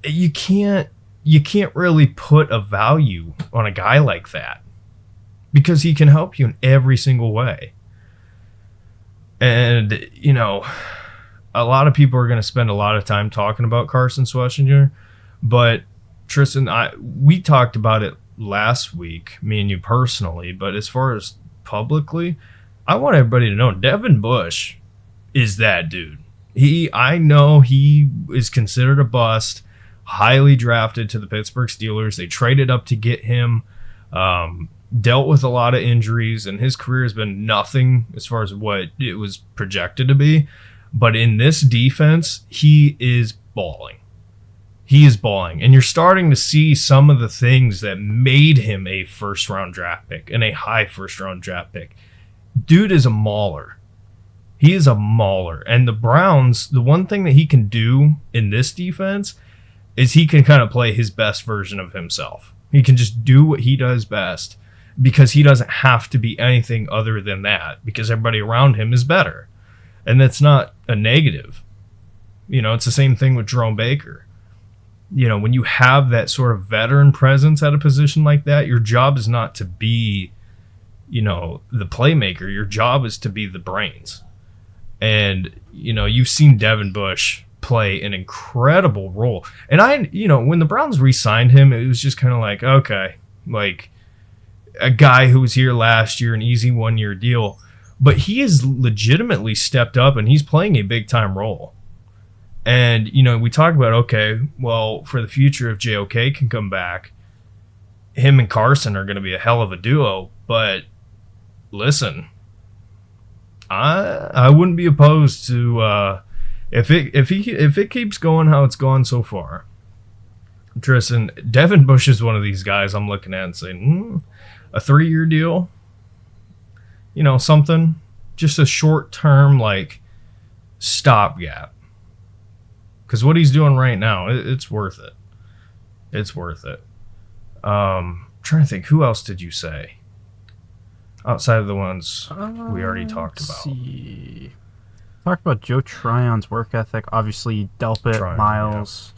You can't really put a value on a guy like that because he can help you in every single way. And, you know, a lot of people are going to spend a lot of time talking about Carson Schwesinger, but Tristan, we talked about it last week, me and you personally, but as far as publicly, I want everybody to know Devin Bush is that dude. I know he is considered a bust, highly drafted to the Pittsburgh Steelers. They traded up to get him, dealt with a lot of injuries, and his career has been nothing as far as what it was projected to be. But in this defense, he is balling. He is balling. And you're starting to see some of the things that made him a first-round draft pick and a high first-round draft pick. Dude is a mauler. He is a mauler. And the Browns, the one thing that he can do in this defense is he can kind of play his best version of himself. He can just do what he does best because he doesn't have to be anything other than that because everybody around him is better. And that's not a negative. You know, it's the same thing with Jerome Baker. You know, when you have that sort of veteran presence at a position like that, your job is not to be, you know, the playmaker. Your job is to be the brains. And, you know, you've seen Devin Bush play an incredible role. And you know, when the Browns re-signed him, it was just kind of like, okay, like a guy who was here last year, an easy 1-year deal. But he has legitimately stepped up and he's playing a big time role. And, you know, we talk about, okay, well, for the future, if JOK can come back, him and Carson are going to be a hell of a duo. But listen, I wouldn't be opposed to if it keeps going how it's gone so far. Tristan, Devin Bush is one of these guys I'm looking at and saying, a 3-year deal, you know, something, just a short term like stopgap. Because what he's doing right now, it's worth it. It's worth it. Trying to think, who else did you say? Outside of the ones we already talked about. See. Talked about Joe Tryon's work ethic. Obviously, Delpit, Tryon, Miles.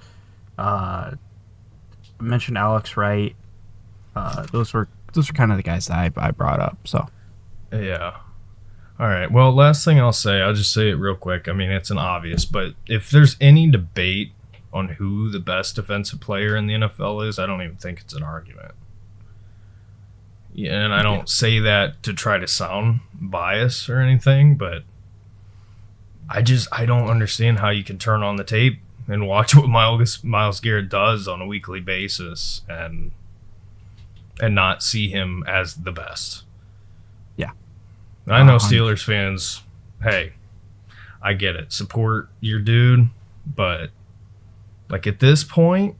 Mentioned Alex Wright. Those were kind of the guys that I brought up. So. Yeah. All right. Well, last thing I'll say, I'll just say it real quick. I mean, it's an obvious, but if there's any debate on who the best defensive player in the NFL is, I don't even think it's an argument. Yeah, and I don't say that to try to sound biased or anything, but I don't understand how you can turn on the tape and watch what Myles Garrett does on a weekly basis and not see him as the best. Yeah. I know Steelers fans, hey, I get it. Support your dude, but like at this point,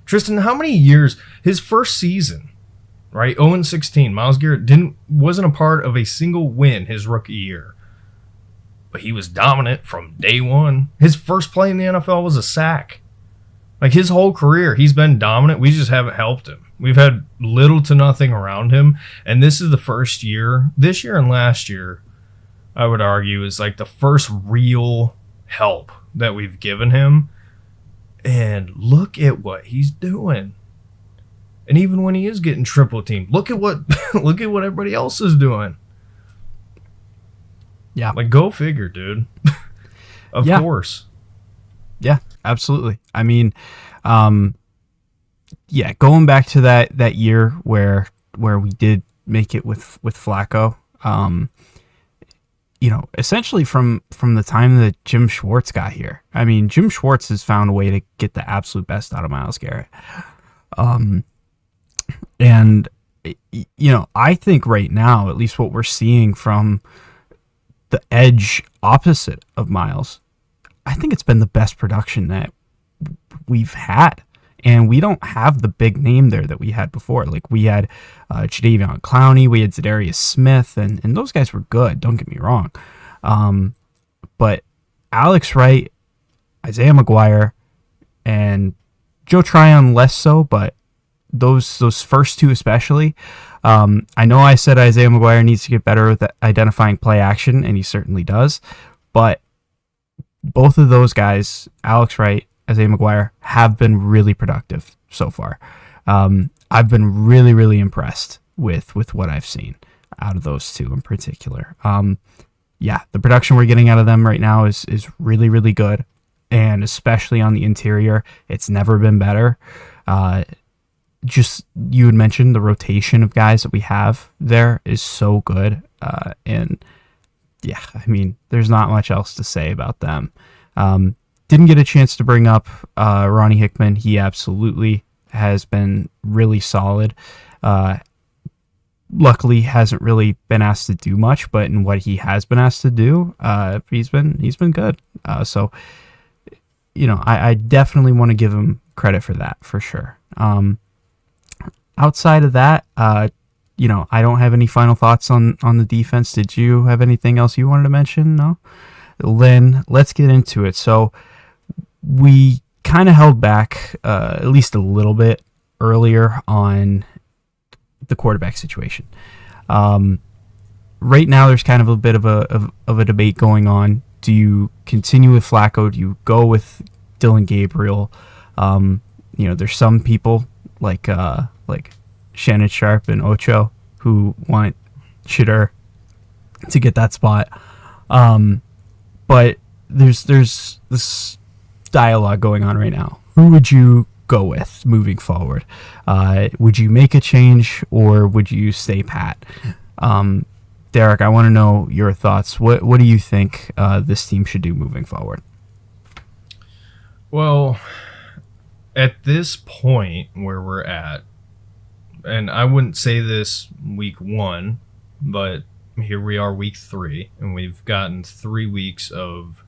Tristan, how many years? His first season, right? 0-16. Myles Garrett wasn't a part of a single win his rookie year, but he was dominant from day one. His first play in the NFL was a sack. Like his whole career, he's been dominant. We just haven't helped him. We've had little to nothing around him, and this is the first year. This year and last year, I would argue, is like the first real help that we've given him. And look at what he's doing. And even when he is getting triple teamed, look at what everybody else is doing. Yeah. Like, go figure, dude. Of course. Yeah, absolutely. I mean, going back to that year where we did make it with Flacco, you know, essentially from the time that Jim Schwartz got here. I mean, Jim Schwartz has found a way to get the absolute best out of Myles Garrett. And, you know, I think right now, at least what we're seeing from the edge opposite of Myles, I think it's been the best production that we've had And we don't have the big name there that we had before. Like, we had Jadeveon Clowney, we had Zadarius Smith, and those guys were good, don't get me wrong. But Alex Wright, Isaiah McGuire, and Joe Tryon less so, but those first two especially. I know I said Isaiah McGuire needs to get better with identifying play action, and he certainly does. But both of those guys, Alex Wright, Isaiah McGuire, have been really productive so far. I've been really, really impressed with what I've seen out of those two in particular. The production we're getting out of them right now is really, really good. And especially on the interior, it's never been better. Just, you had mentioned the rotation of guys that we have there is so good. There's not much else to say about them. Didn't get a chance to bring up Ronnie Hickman. He absolutely has been really solid. Luckily, hasn't really been asked to do much, but in what he has been asked to do, he's been good. I definitely want to give him credit for that, for sure. Outside of that, I don't have any final thoughts on the defense. Did you have anything else you wanted to mention? No? Lynn, let's get into it. So we kind of held back at least a little bit earlier on the quarterback situation. Right now, there's kind of a bit of a debate going on. Do you continue with Flacco? Do you go with Dylan Gabriel? There's some people like Shannon Sharp and Ocho who want Shedeur to get that spot. But there's this dialogue going on right now. Who would you go with moving forward? Would you make a change, or would you stay pat? Derek, I want to know your thoughts. What do you think this team should do moving forward? Well, at this point where we're at, and I wouldn't say this week 1, but here we are week 3, and we've gotten 3 weeks of,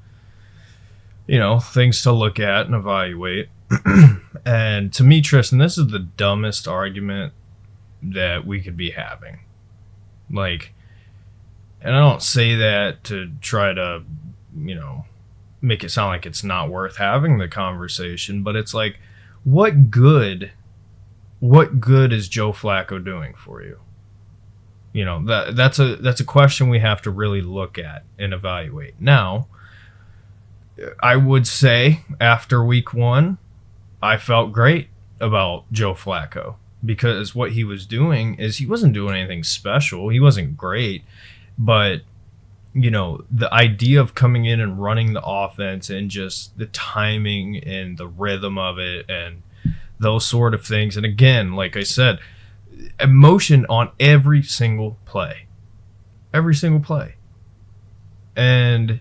things to look at and evaluate. And to me, Tristan, this is the dumbest argument that we could be having. And I don't say that to try to, make it sound like it's not worth having the conversation, but it's like, what good is Joe Flacco doing for you? That's a question we have to really look at and evaluate. Now, I would say after week 1, I felt great about Joe Flacco, because what he was doing is he wasn't doing anything special. He wasn't great, but the idea of coming in and running the offense and just the timing and the rhythm of it and those sort of things. And again, like I said, emotion on every single play. And,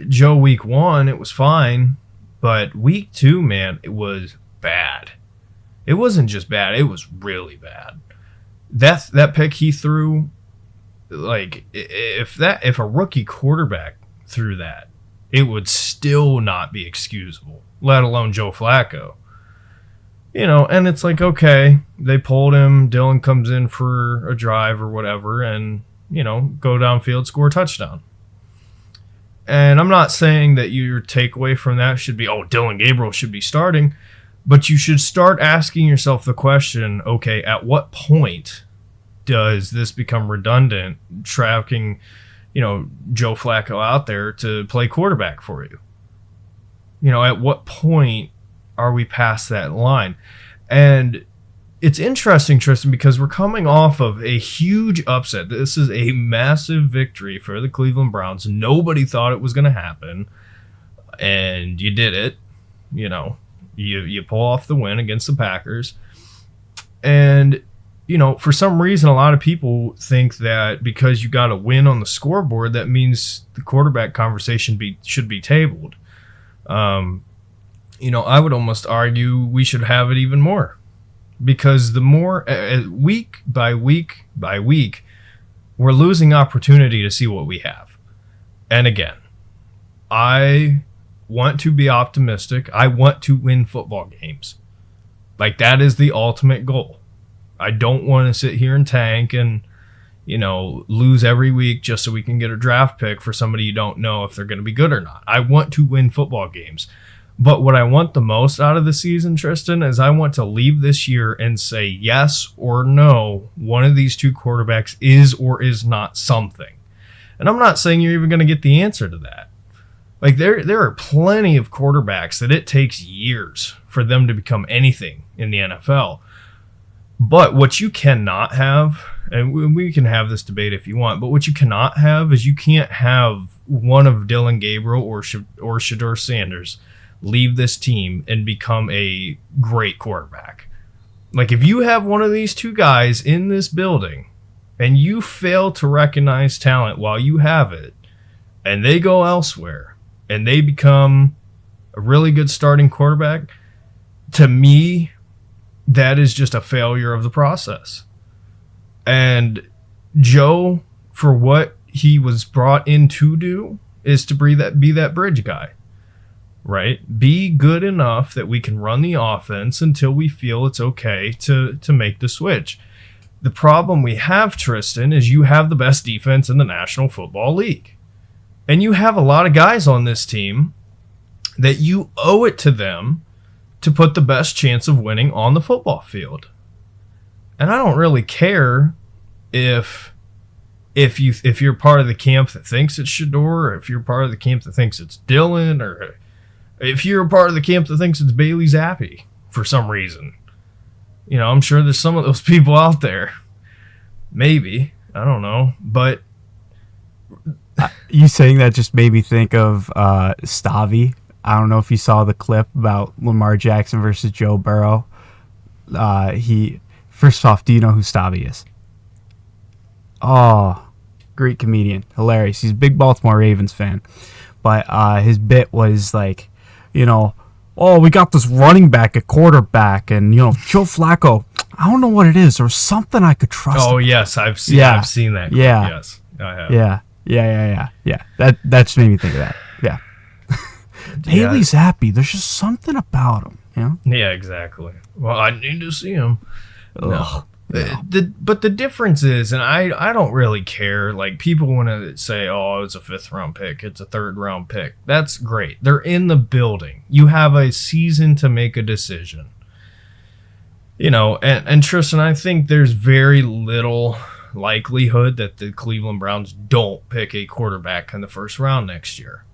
Joe week 1, it was fine. But week 2, man, it was bad. It wasn't just bad. It was really bad. That pick he threw, if a rookie quarterback threw that, it would still not be excusable, let alone Joe Flacco. And it's like, okay, they pulled him. Dylan comes in for a drive or whatever and, go downfield, score a touchdown. And I'm not saying that your takeaway from that should be, Dylan Gabriel should be starting, but you should start asking yourself the question, okay, at what point does this become redundant, tracking, Joe Flacco out there to play quarterback for you? At what point are we past that line? And it's interesting, Tristan, because we're coming off of a huge upset. This is a massive victory for the Cleveland Browns. Nobody thought it was going to happen, and you did it. You pull off the win against the Packers. And, for some reason, a lot of people think that because you got a win on the scoreboard, that means the quarterback conversation should be tabled. I would almost argue we should have it even more. Because the more, week by week by week, we're losing opportunity to see what we have. And again, I want to be optimistic. I want to win football games. Like, that is the ultimate goal. I don't want to sit here and tank and, lose every week just so we can get a draft pick for somebody you don't know if they're going to be good or not. I want to win football games. But what I want the most out of the season, Tristan, is I want to leave this year and say yes or no, one of these two quarterbacks is or is not something. And I'm not saying you're even going to get the answer to that. Like, there are plenty of quarterbacks that it takes years for them to become anything in the NFL. But what you cannot have, and we can have this debate if you want, but what you cannot have is you can't have one of Dylan Gabriel or Shedeur Sanders leave this team and become a great quarterback. Like, if you have one of these two guys in this building and you fail to recognize talent while you have it, and they go elsewhere and they become a really good starting quarterback, to me, that is just a failure of the process. And Joe, for what he was brought in to do, is to be that bridge guy, right? Be good enough that we can run the offense until we feel it's okay to make the switch. The problem we have, Tristan, is you have the best defense in the National Football League. And you have a lot of guys on this team that you owe it to them to put the best chance of winning on the football field. And I don't really care if you're part of the camp that thinks it's Shedeur, or if you're part of the camp that thinks it's Dylan, or if you're a part of the camp that thinks it's Bailey Zappi for some reason. I'm sure there's some of those people out there. Maybe. I don't know. But you saying that just made me think of Stavi. I don't know if you saw the clip about Lamar Jackson versus Joe Burrow. First off, do you know who Stavi is? Oh, great comedian. Hilarious. He's a big Baltimore Ravens fan. But his bit was like, oh, we got this running back at quarterback, and, Joe Flacco, I don't know what it is. There was something I could trust. Oh, yes, I've seen that. Yeah. Yes, I have. Yeah. That just made me think of that. Yeah. Bailey's happy. There's just something about him, Yeah, exactly. Well, I need to see him. No. But the difference is, and I don't really care, like, people want to say, oh, it's a 5th round pick, it's a 3rd round pick. That's great. They're in the building. You have a season to make a decision. And Tristan, I think there's very little likelihood that the Cleveland Browns don't pick a quarterback in the 1st round next year.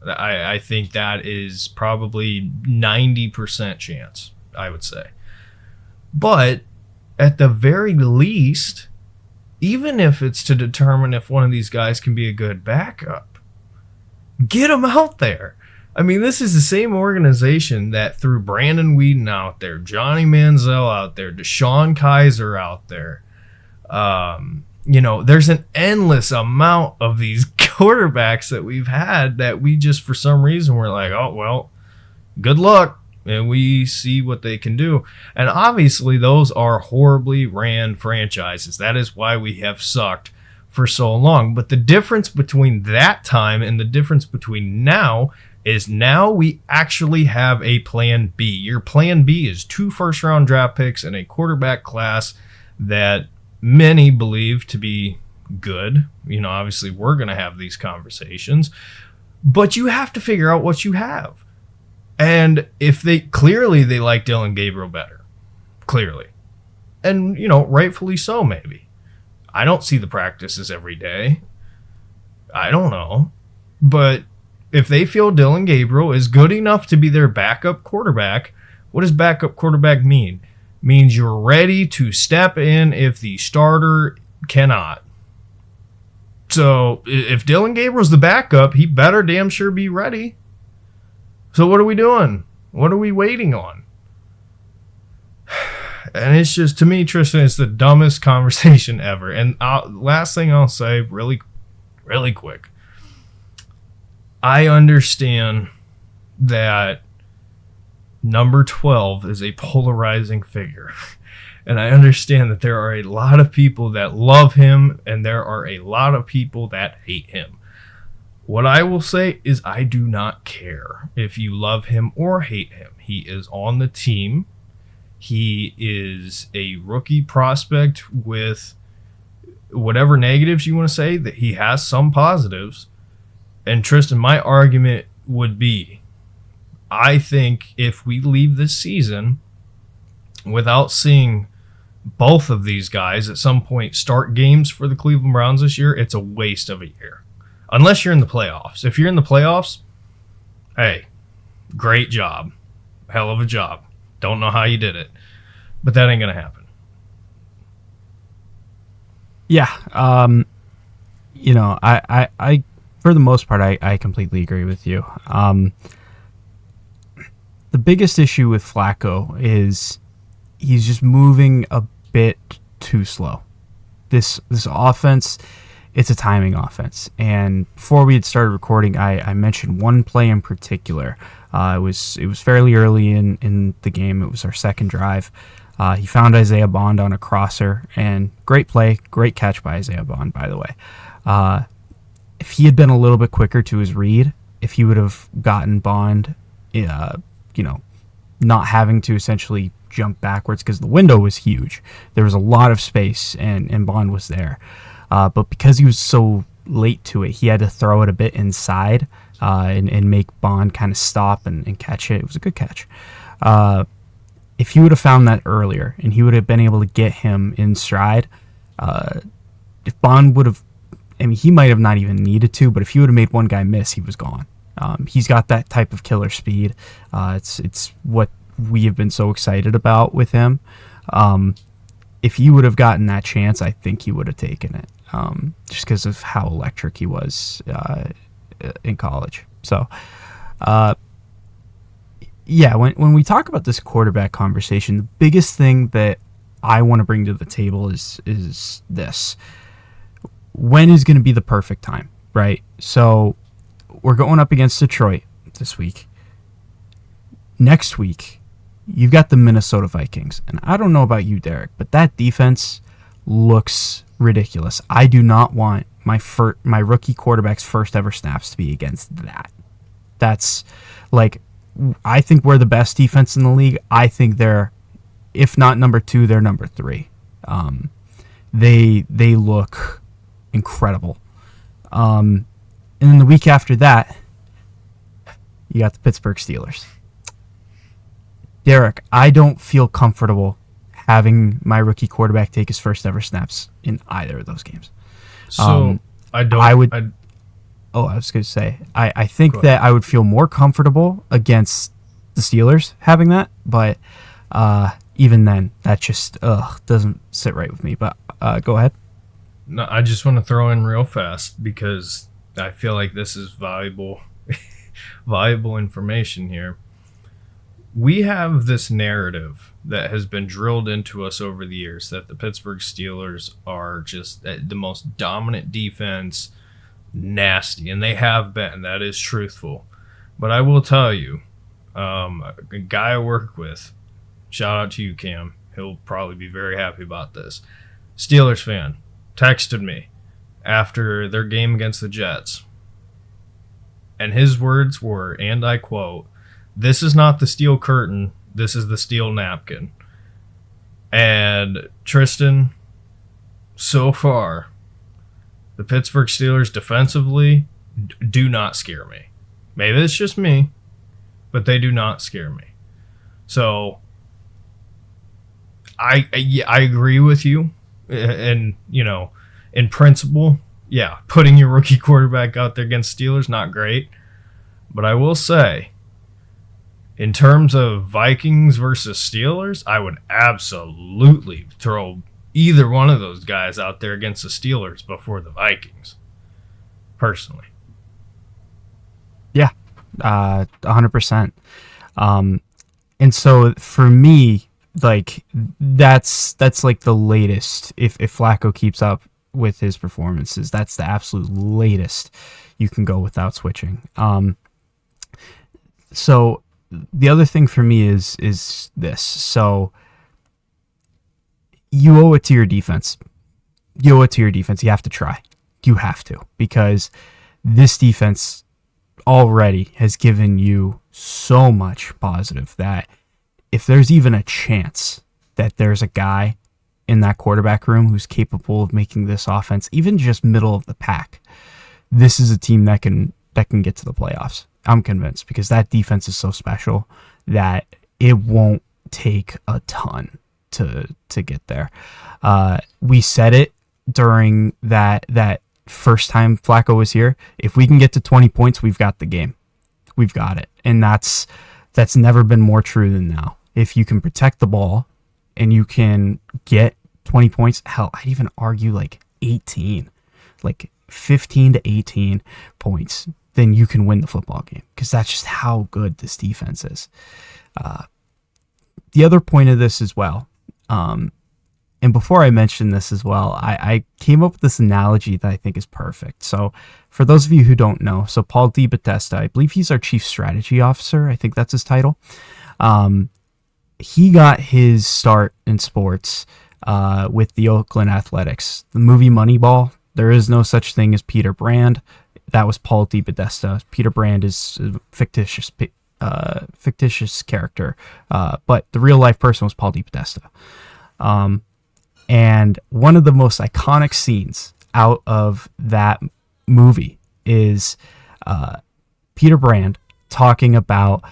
I think that is probably 90% chance, I would say. But at the very least, even if it's to determine if one of these guys can be a good backup, get them out there. I mean, this is the same organization that threw Brandon Whedon out there, Johnny Manziel out there, Deshaun Kaiser out there. There's an endless amount of these quarterbacks that we've had that we just, for some reason, we're like, oh, well, good luck. And we see what they can do. And obviously, those are horribly ran franchises. That is why we have sucked for so long. But the difference between that time and the difference between now is now we actually have a plan B. Your plan B is 2 first-round draft picks and a quarterback class that many believe to be good. Obviously, we're going to have these conversations. But you have to figure out what you have. And if they like Dylan Gabriel better, clearly. And, rightfully so, maybe. I don't see the practices every day. I don't know. But if they feel Dylan Gabriel is good enough to be their backup quarterback, what does backup quarterback mean? It means you're ready to step in if the starter cannot. So if Dylan Gabriel's the backup, he better damn sure be ready. So what are we doing? What are we waiting on? And it's just, to me, Tristan, it's the dumbest conversation ever. And last thing I'll say, really, really quick. I understand that number 12 is a polarizing figure. And I understand that there are a lot of people that love him and there are a lot of people that hate him. What I will say is I do not care if you love him or hate him. He is on the team. He is a rookie prospect with whatever negatives you want to say, that he has some positives. And Tristan, my argument would be, I think if we leave this season without seeing both of these guys at some point start games for the Cleveland Browns this year, it's a waste of a year. Unless you're in the playoffs. If you're in the playoffs, hey, great job. Hell of a job. Don't know how you did it. But that ain't going to happen. Yeah. I for the most part, I completely agree with you. The biggest issue with Flacco is he's just moving a bit too slow. This offense, it's a timing offense. And before we had started recording, I mentioned one play in particular. It was fairly early in the game. It was our second drive. He found Isaiah Bond on a crosser, and great play, great catch by Isaiah Bond, by the way. If he had been a little bit quicker to his read, if he would have gotten Bond, not having to essentially jump backwards because the window was huge. There was a lot of space, and Bond was there. But because he was so late to it, he had to throw it a bit inside and make Bond kind of stop and catch it. It was a good catch. If he would have found that earlier and he would have been able to get him in stride, if Bond would have, he might have not even needed to, but if he would have made one guy miss, he was gone. He's got that type of killer speed. It's what we have been so excited about with him. If he would have gotten that chance, I think he would have taken it, just because of how electric he was in college. So, when we talk about this quarterback conversation, the biggest thing that I want to bring to the table is this. When is going to be the perfect time, right? So we're going up against Detroit this week. Next week, you've got the Minnesota Vikings. And I don't know about you, Derek, but that defense looks ridiculous. I do not want my rookie quarterback's first ever snaps to be against that. That's like, I think we're the best defense in the league. I think they're, if not number 2, they're number 3. They look incredible. And then the week after that, you got the Pittsburgh Steelers. Derek, I don't feel comfortable having my rookie quarterback take his first ever snaps in either of those games. So I was going to say, I think that I would feel more comfortable against the Steelers having that, but even then, that just doesn't sit right with me. But go ahead. No, I just want to throw in real fast because I feel like this is valuable information here. We have this narrative that has been drilled into us over the years that the Pittsburgh Steelers are just the most dominant defense, nasty, and they have been. That is truthful. But I will tell you, a guy I work with, shout out to you, Cam. He'll probably be very happy about this. Steelers fan texted me after their game against the Jets. And his words were, and I quote, "This is not the steel curtain, this is the steel napkin." And Tristan, so far, the Pittsburgh Steelers defensively do not scare me. Maybe it's just me, but they do not scare me. So I agree with you. And, in principle, yeah, putting your rookie quarterback out there against Steelers, not great. But I will say, in terms of Vikings versus Steelers, I would absolutely throw either one of those guys out there against the Steelers before the Vikings, personally. Yeah, 100%. And so for me, like that's like the latest. If Flacco keeps up with his performances, that's the absolute latest you can go without switching. So the other thing for me is this. So you owe it to your defense. You have to try. You have to, because this defense already has given you so much positive that if there's even a chance that there's a guy in that quarterback room who's capable of making this offense even just middle of the pack, this is a team that can get to the playoffs. I'm convinced, because that defense is so special that it won't take a ton to get there. We said it during that first time Flacco was here. If we can get to 20 points, we've got the game. We've got it. And that's never been more true than now. If you can protect the ball and you can get 20 points, hell, I'd even argue like 18, like 15 to 18 points, then you can win the football game, because that's just how good this defense is. The other point of this as well, and before I mention this as well, I came up with this analogy that I think is perfect. So for those of you who don't know, so Paul DiBattista, I believe he's our chief strategy officer. I think that's his title. He got his start in sports with the Oakland Athletics. The movie Moneyball, there is no such thing as Peter Brand. That was Paul DiBattista. Peter Brand is a fictitious character, but the real life person was Paul DiBattista. And one of the most iconic scenes out of that movie is Peter Brand talking about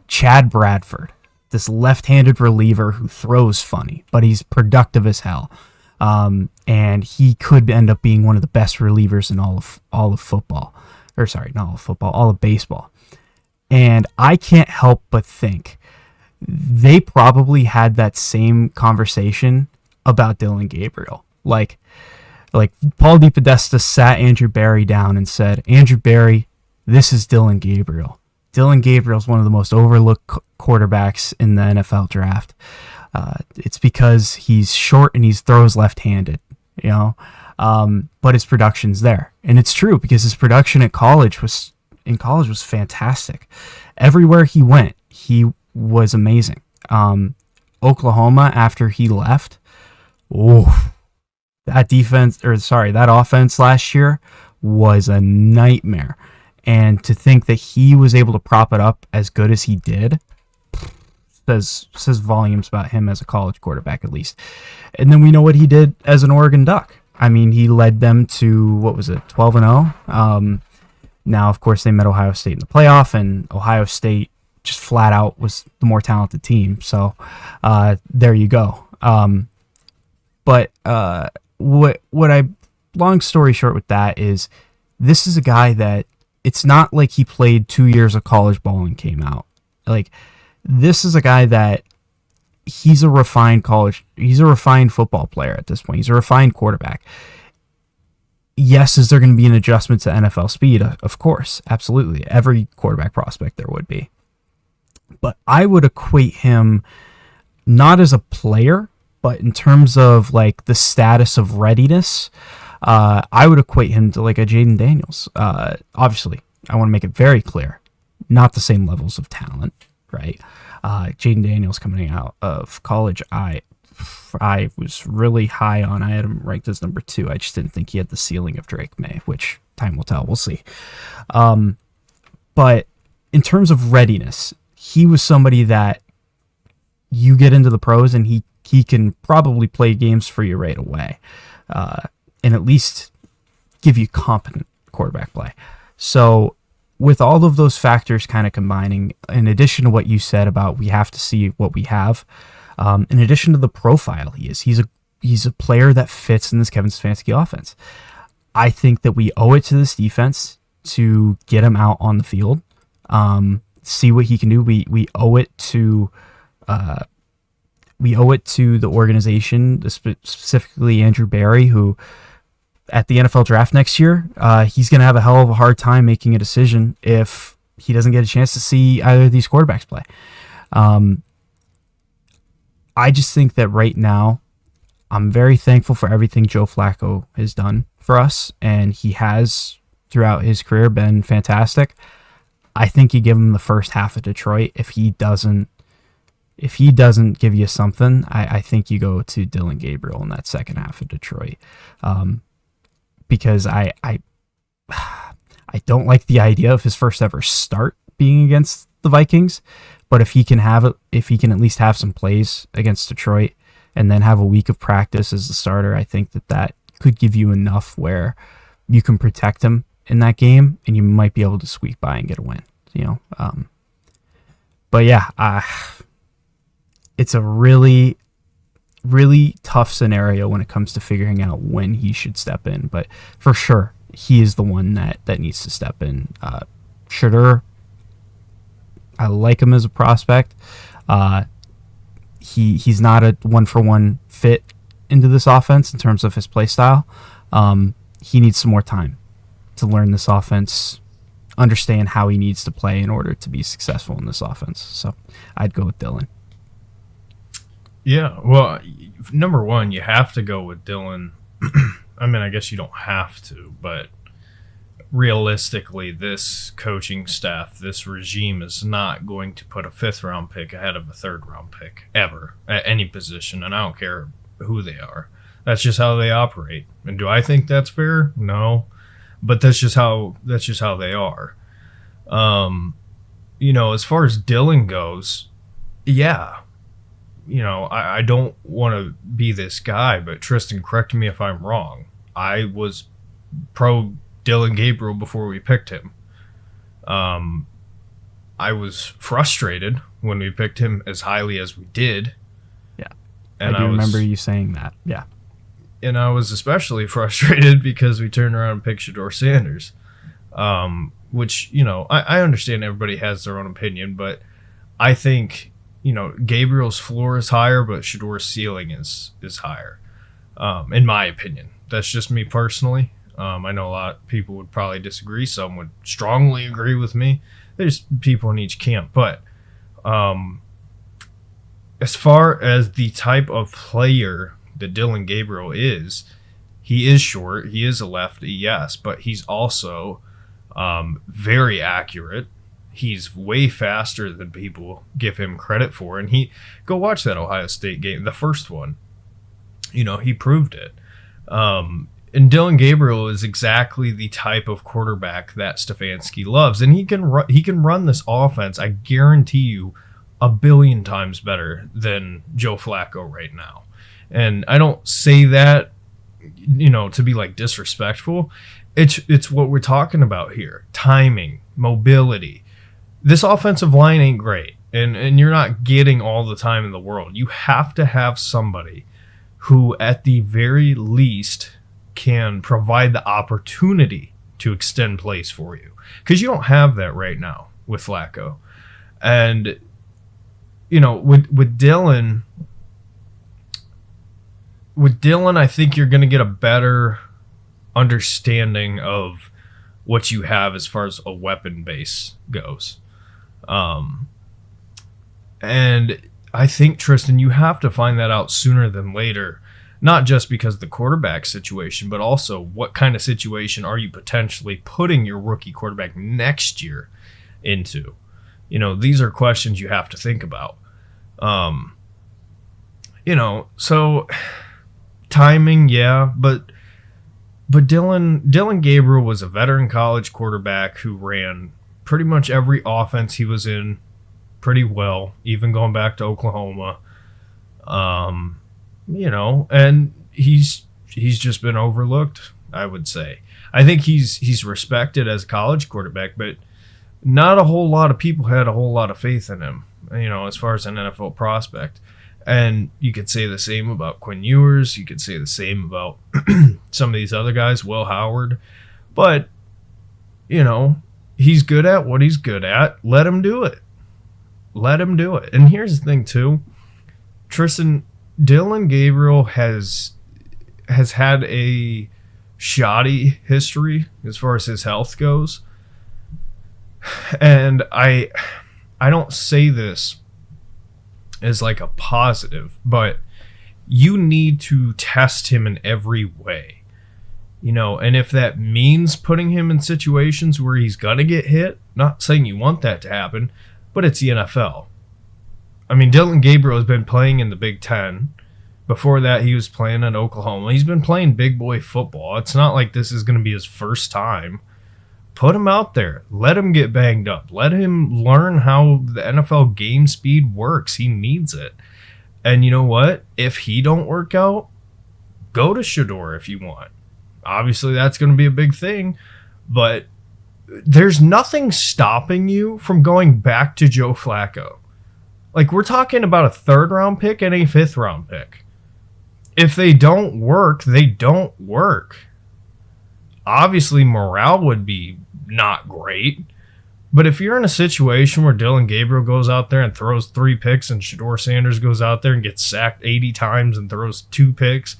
Chad Bradford, this left-handed reliever who throws funny, but he's productive as hell. And he could end up being one of the best relievers in all of football. Or sorry, not all of football, all of baseball. And I can't help but think they probably had that same conversation about Dylan Gabriel. Like Paul DiBattista sat Andrew Barry down and said, Andrew Barry, this is Dylan Gabriel. Dylan Gabriel's one of the most overlooked quarterbacks in the NFL draft. It's because he's short and he throws left-handed, but his production's there. And it's true, because his production in college was fantastic. Everywhere he went, he was amazing. Oklahoma, after he left, that offense last year was a nightmare. And to think that he was able to prop it up as good as he did says volumes about him as a college quarterback, at least. And then we know what he did as an Oregon Duck. I mean, he led them to, 12-0? Now, of course, they met Ohio State in the playoff, and Ohio State just flat out was the more talented team. So there you go. Long story short with that is, this is a guy that, it's not like he played 2 years of college ball and came out. Like, this is a guy that he's a refined football player at this point. He's a refined quarterback. Yes, is there going to be an adjustment to NFL speed? Of course, absolutely. Every quarterback prospect there would be. But I would equate him not as a player, but in terms of like the status of readiness, I would equate him to like a Jaden Daniels. Obviously, I want to make it very clear, not the same levels of talent, right? Jaden Daniels coming out of college, I was really high on. I had him ranked as number 2. I just didn't think he had the ceiling of Drake May, which time will tell. We'll see. But in terms of readiness, he was somebody that you get into the pros and he can probably play games for you right away. And at least give you competent quarterback play. So with all of those factors kind of combining, in addition to what you said about we have to see what we have, in addition to the profile he's a player that fits in this Kevin Stefanski offense. I think that we owe it to this defense to get him out on the field, see what he can do. We owe it to the organization, specifically Andrew Barry, who at the NFL draft next year, he's going to have a hell of a hard time making a decision if he doesn't get a chance to see either of these quarterbacks play. I just think that right now, I'm very thankful for everything Joe Flacco has done for us, and he has, throughout his career, been fantastic. I think you give him the first half of Detroit. If he doesn't give you something, I think you go to Dylan Gabriel in that second half of Detroit. because I don't like the idea of his first ever start being against the Vikings. But if he can at least have some plays against Detroit and then have a week of practice as the starter, I think that could give you enough where you can protect him in that game and you might be able to squeak by and get a win. But yeah, it's a really, really tough scenario when it comes to figuring out when he should step in. But for sure, he is the one that needs to step in. Shedeur, I like him as a prospect. He's not a one-for-one fit into this offense in terms of his play style. He needs some more time to learn this offense, understand how he needs to play in order to be successful in this offense. So I'd go with Dillon. Yeah, well, number one, you have to go with Dillon. I mean, I guess you don't have to, but realistically, this coaching staff, this regime is not going to put a 5th-round pick ahead of a 3rd-round pick ever at any position, and I don't care who they are. That's just how they operate. And do I think that's fair? No, but that's just how they are. As far as Dillon goes, yeah. I don't want to be this guy, but Tristan, correct me if I'm wrong. I was pro Dillon Gabriel before we picked him. I was frustrated when we picked him as highly as we did. Yeah, and I remember you saying that. Yeah. And I was especially frustrated because we turned around and picked Shedeur Sanders, which, I understand everybody has their own opinion, but I think, Gabriel's floor is higher, but Shedeur's ceiling is higher, in my opinion. That's just me personally. I know a lot of people would probably disagree. Some would strongly agree with me. There's people in each camp. But as far as the type of player that Dillon Gabriel is, he is short. He is a lefty, yes, but he's also very accurate. He's way faster than people give him credit for. And go watch that Ohio State game, the first one. He proved it. And Dillon Gabriel is exactly the type of quarterback that Stefanski loves. And he can run this offense, I guarantee you, 1 billion times better than Joe Flacco right now. And I don't say that, to be like disrespectful. It's what we're talking about here. Timing, mobility. This offensive line ain't great. And you're not getting all the time in the world. You have to have somebody who, at the very least, can provide the opportunity to extend plays for you. Because you don't have that right now with Flacco. And, with Dillon, I think you're going to get a better understanding of what you have as far as a weapon base goes. And I think, Tristan, you have to find that out sooner than later, not just because of the quarterback situation, but also what kind of situation are you potentially putting your rookie quarterback next year into? These are questions you have to think about. So timing, yeah, but Dillon Gabriel was a veteran college quarterback who ran pretty much every offense he was in pretty well, even going back to Oklahoma. And he's just been overlooked, I would say. I think he's respected as a college quarterback, but not a whole lot of people had a whole lot of faith in him, as far as an NFL prospect. And you could say the same about Quinn Ewers. You could say the same about some of these other guys, Will Howard. But, he's good at what he's good at. Let him do it. And here's the thing, too. Tristan, Dillon Gabriel has had a shoddy history as far as his health goes. And I don't say this as like a positive, but you need to test him in every way. And if that means putting him in situations where he's going to get hit, not saying you want that to happen, but it's the NFL. I mean, Dillon Gabriel has been playing in the Big Ten, Before that, he was playing at Oklahoma. He's been playing big boy football. It's not like this is going to be his first time. Put him out there. Let him get banged up. Let him learn how the NFL game speed works. He needs it. And you know what? If he don't work out, go to Shedeur if you want. Obviously, that's going to be a big thing. But there's nothing stopping you from going back to Joe Flacco. Like, we're talking about a 3rd-round pick and a 5th-round pick. If they don't work, they don't work. Obviously, morale would be not great. But if you're in a situation where Dylan Gabriel goes out there and throws 3 picks and Shedeur Sanders goes out there and gets sacked 80 times and throws 2 picks,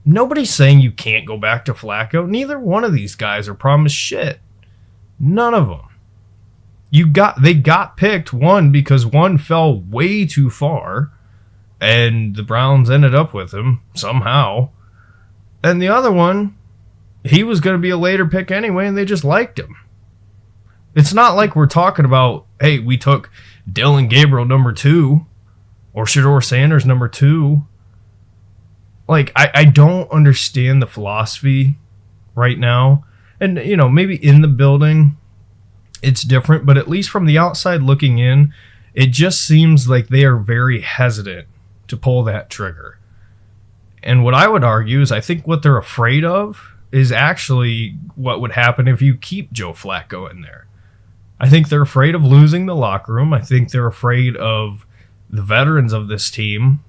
nobody's saying you can't go back to Flacco. Neither one of these guys are promised shit. None of them. They got picked, one because one fell way too far and the Browns ended up with him somehow. And the other one, he was going to be a later pick anyway and they just liked him. It's not like we're talking about, hey, we took Dylan Gabriel number 2 or Shedeur Sanders number 2. Like, I don't understand the philosophy right now. And, you know, maybe in the building it's different, but at least from the outside looking in, it just seems like they are very hesitant to pull that trigger. And what I would argue is I think what they're afraid of is actually what would happen if you keep Joe Flacco in there. I think they're afraid of losing the locker room. I think they're afraid of the veterans of this team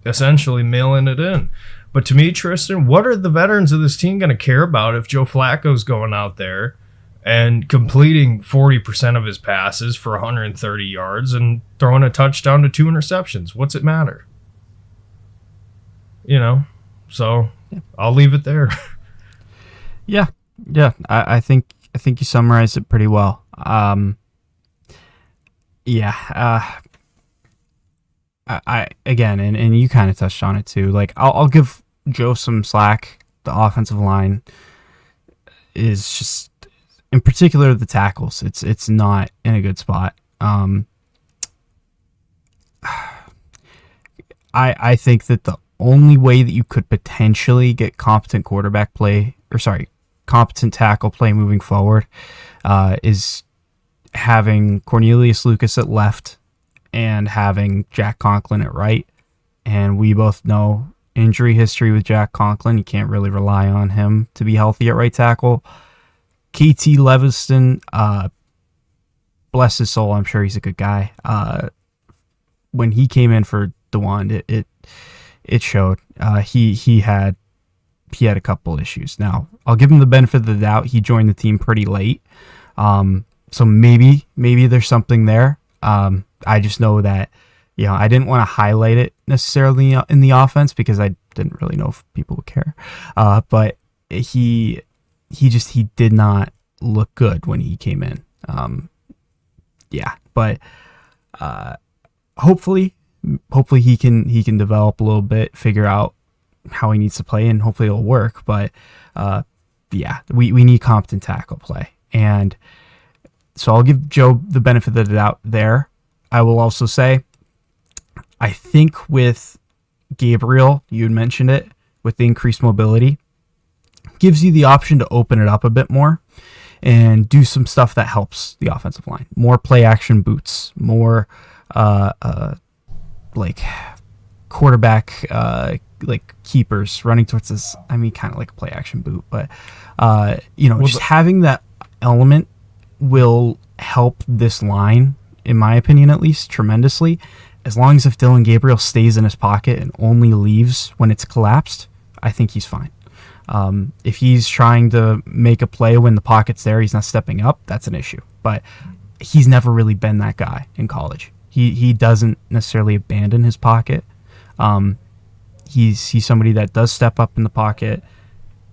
essentially mailing it in. But to me, Tristan, what are the veterans of this team going to care about if Joe Flacco's going out there and completing 40% of his passes for 130 yards and throwing a touchdown to 2 interceptions? What's it matter? You know, so I'll leave it there. Yeah. I think you summarized it pretty well. I again, and you kind of touched on it too. Like, I'll give Joe some slack. The offensive line is just, in particular, the tackles. It's not in a good spot. I think that the only way that you could potentially get competent tackle play moving forward is having Cornelius Lucas at left and having Jack Conklin at right. And we both know injury history with Jack Conklin. You can't really rely on him to be healthy at right tackle. KT Leviston, bless his soul, I'm sure he's a good guy. When he came in for DeWand, it showed. He had a couple issues. Now, I'll give him the benefit of the doubt. He joined the team pretty late. So maybe there's something there. I just know that, I didn't want to highlight it necessarily in the offense because I didn't really know if people would care. But he did not look good when he came in. But hopefully he can develop a little bit, figure out how he needs to play, and hopefully it'll work. But we need competent tackle play. And so I'll give Joe the benefit of the doubt there. I will also say, I think with Gabriel, you had mentioned it, with the increased mobility, gives you the option to open it up a bit more and do some stuff that helps the offensive line. More play action boots, more like quarterback like keepers running towards this. I mean, kind of like a play action boot, but having that element will help this line, in my opinion at least, tremendously. As long as if Dylan Gabriel stays in his pocket and only leaves when it's collapsed, I think he's fine. If he's trying to make a play when the pocket's there, he's not stepping up, that's an issue. But he's never really been that guy in college. He doesn't necessarily abandon his pocket. He's somebody that does step up in the pocket,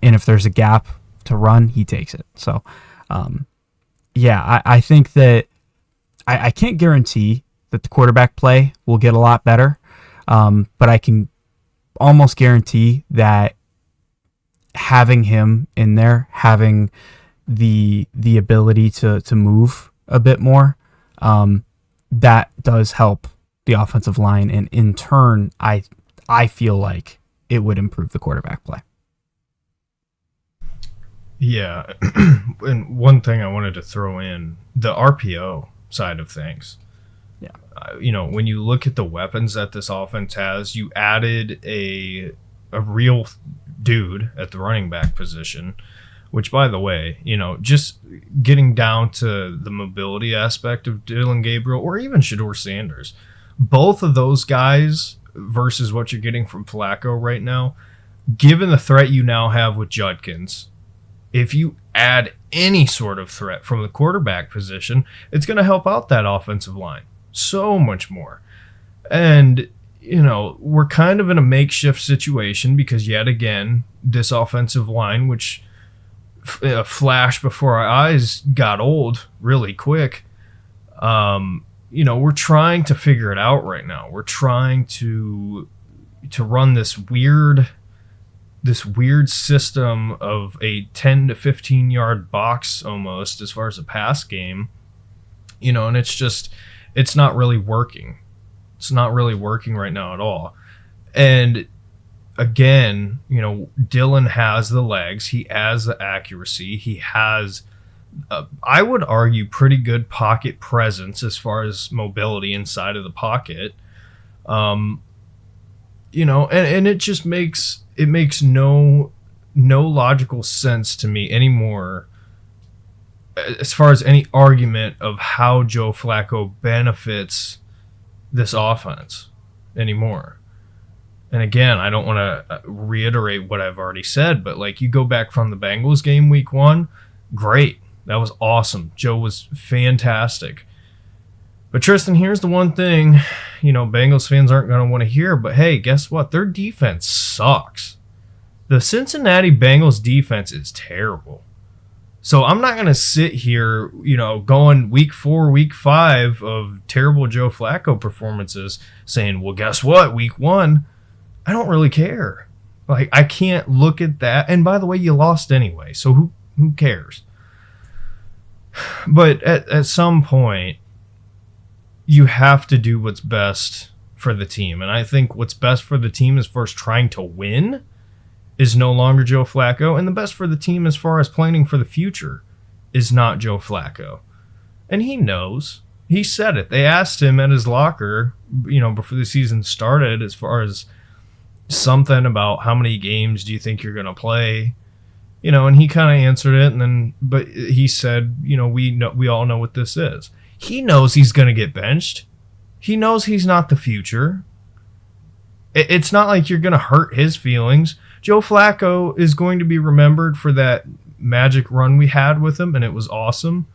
and if there's a gap to run, he takes it. So, I think that I can't guarantee that the quarterback play will get a lot better, but I can almost guarantee that having him in there, having the ability to move a bit more, that does help the offensive line, and in turn, I I feel like it would improve the quarterback play. Yeah. And one thing I wanted to throw in, the RPO side of things. Yeah. When you look at the weapons that this offense has, you added a real dude at the running back position, which, by the way, just getting down to the mobility aspect of Dillon Gabriel or even Shedeur Sanders, both of those guys versus what you're getting from Flacco right now, given the threat you now have with Judkins, if you add any sort of threat from the quarterback position, it's going to help out that offensive line so much more. And, we're kind of in a makeshift situation because, yet again, this offensive line, which a flash before our eyes got old really quick, we're trying to figure it out right now. We're trying to run this weird system of a 10 to 15 yard box almost as far as a pass game, and it's not really working. It's not really working right now at all. And again, Dillon has the legs, he has the accuracy, he has, I would argue, pretty good pocket presence as far as mobility inside of the pocket. And it just makes no logical sense to me anymore as far as any argument of how Joe Flacco benefits this offense anymore. And again, I don't want to reiterate what I've already said, but like, you go back from the Bengals game week 1, great. That was awesome. Joe was fantastic. But Tristan, here's the one thing, Bengals fans aren't going to want to hear, but hey, guess what? Their defense sucks. The Cincinnati Bengals defense is terrible. So I'm not going to sit here, going week 4, week 5 of terrible Joe Flacco performances saying, well, guess what? Week 1, I don't really care. Like, I can't look at that. And by the way, you lost anyway. So who cares? But at some point, you have to do what's best for the team. And I think what's best for the team as far as trying to win is no longer Joe Flacco. And the best for the team as far as planning for the future is not Joe Flacco. And he knows. He said it. They asked him at his locker, before the season started, as far as something about how many games do you think you're going to play? And he kind of answered it. But he said, we all know what this is. He knows he's going to get benched. He knows he's not the future. It's not like you're going to hurt his feelings. Joe Flacco is going to be remembered for that magic run we had with him, and it was awesome.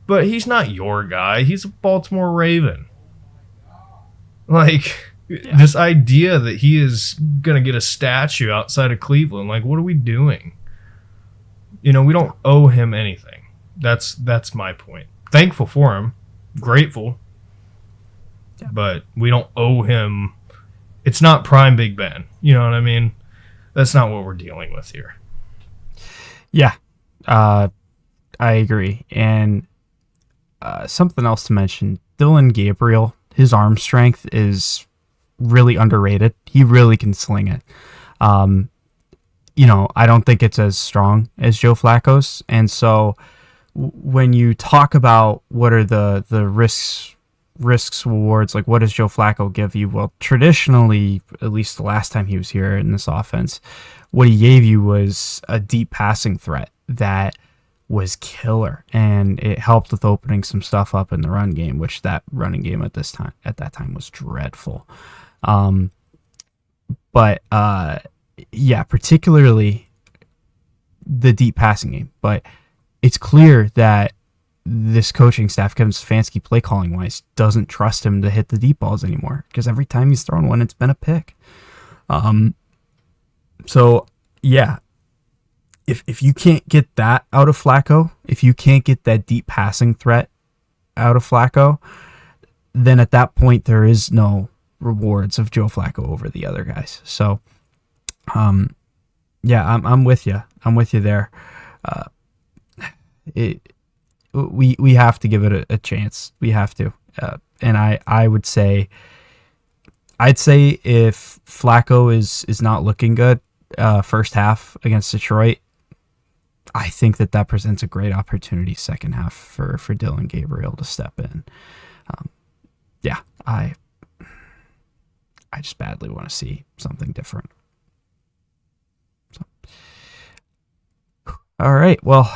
But he's not your guy. He's a Baltimore Raven. This idea that he is going to get a statue outside of Cleveland, what are we doing? We don't owe him anything. That's my point. Thankful for him. Grateful. Yeah. But we don't owe him. It's not prime Big Ben. You know what I mean? That's not what we're dealing with here. Yeah, I agree. And something else to mention, Dillon Gabriel, his arm strength is really underrated. He really can sling it. I don't think it's as strong as Joe Flacco's. And so when you talk about what are the risks rewards, like what does Joe Flacco give you? Well, traditionally, at least the last time he was here in this offense, what he gave you was a deep passing threat that was killer, and it helped with opening some stuff up in the run game, which that running game at that time was dreadful. Particularly the deep passing game. But it's clear that this coaching staff, Kevin Stefanski, play calling wise, doesn't trust him to hit the deep balls anymore, because every time he's thrown one, it's been a pick. If you can't get that out of Flacco, if you can't get that deep passing threat out of Flacco, then at that point there is no rewards of Joe Flacco over the other guys. So, I'm with you. I'm with you there. We have to give it a chance. We have to. And I would say I'd say if Flacco is not looking good first half against Detroit, I think that presents a great opportunity second half for Dylan Gabriel to step in. Yeah, I just badly want to see something different. So. All right. Well,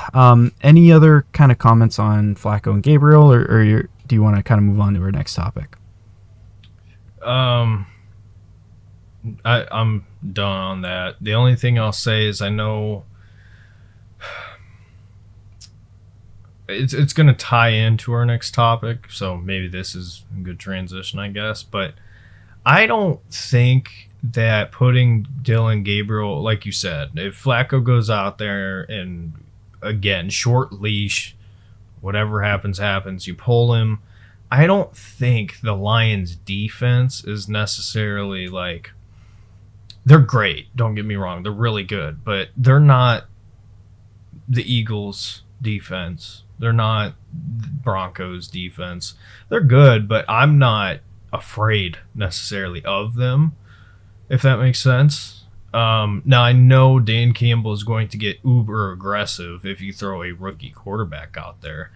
any other kind of comments on Flacco and Gabriel, or do you want to kind of move on to our next topic? I'm done on that. The only thing I'll say is I know it's going to tie into our next topic, so maybe this is a good transition, I guess. But I don't think that putting Dylan Gabriel, like you said, if Flacco goes out there and, again, short leash, whatever happens, you pull him. I don't think the Lions' defense is necessarily like, they're great, don't get me wrong, they're really good, but they're not the Eagles' defense. They're not Broncos' defense. They're good, but I'm not afraid necessarily of them, if that makes sense. Now, I know Dan Campbell is going to get uber aggressive if you throw a rookie quarterback out there.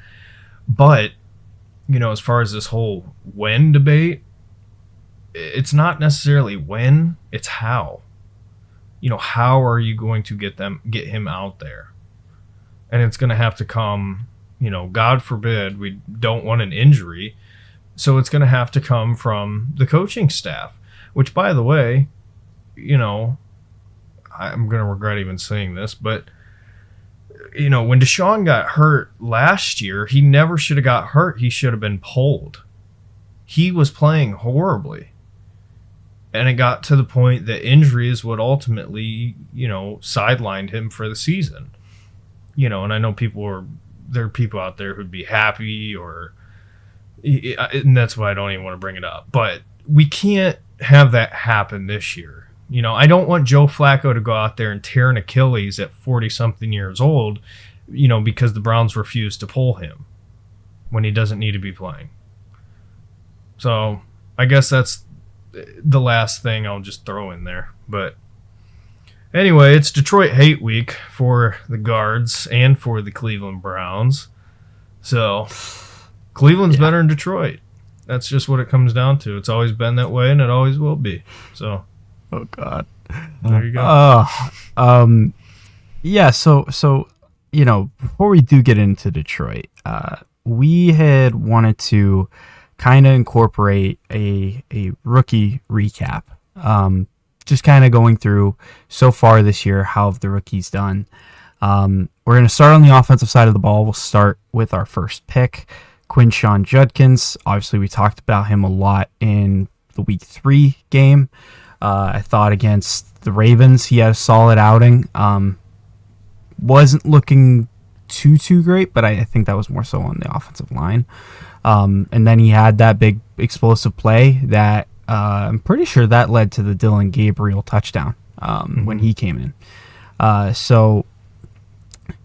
But, as far as this whole when debate, it's not necessarily when, it's how. How are you going to get him out there? And it's going to have to come, God forbid, we don't want an injury. So it's going to have to come from the coaching staff, which, by the way, I'm going to regret even saying this, but, when Deshaun got hurt last year, he never should have got hurt. He should have been pulled. He was playing horribly. And it got to the point that injury is what ultimately, sidelined him for the season. And I know there are people out there who'd be happy and that's why I don't even want to bring it up. But we can't have that happen this year. I don't want Joe Flacco to go out there and tear an Achilles at 40-something years old, because the Browns refuse to pull him when he doesn't need to be playing. So I guess that's the last thing I'll just throw in there. But anyway, it's Detroit Hate Week for the Guards and for the Cleveland Browns. So Cleveland's better than Detroit. That's just what it comes down to. It's always been that way, and it always will be. So, oh God, there you go. Yeah. So before we do get into Detroit, we had wanted to kind of incorporate a rookie recap. Just kind of going through so far this year, how have the rookies done? We're going to start on the offensive side of the ball. We'll start with our first pick, Quinshon Judkins. Obviously, we talked about him a lot in the Week 3 game. I thought against the Ravens, he had a solid outing. Wasn't looking too great, but I think that was more so on the offensive line. And then he had that big explosive play that I'm pretty sure that led to the Dylan Gabriel touchdown when he came in. So,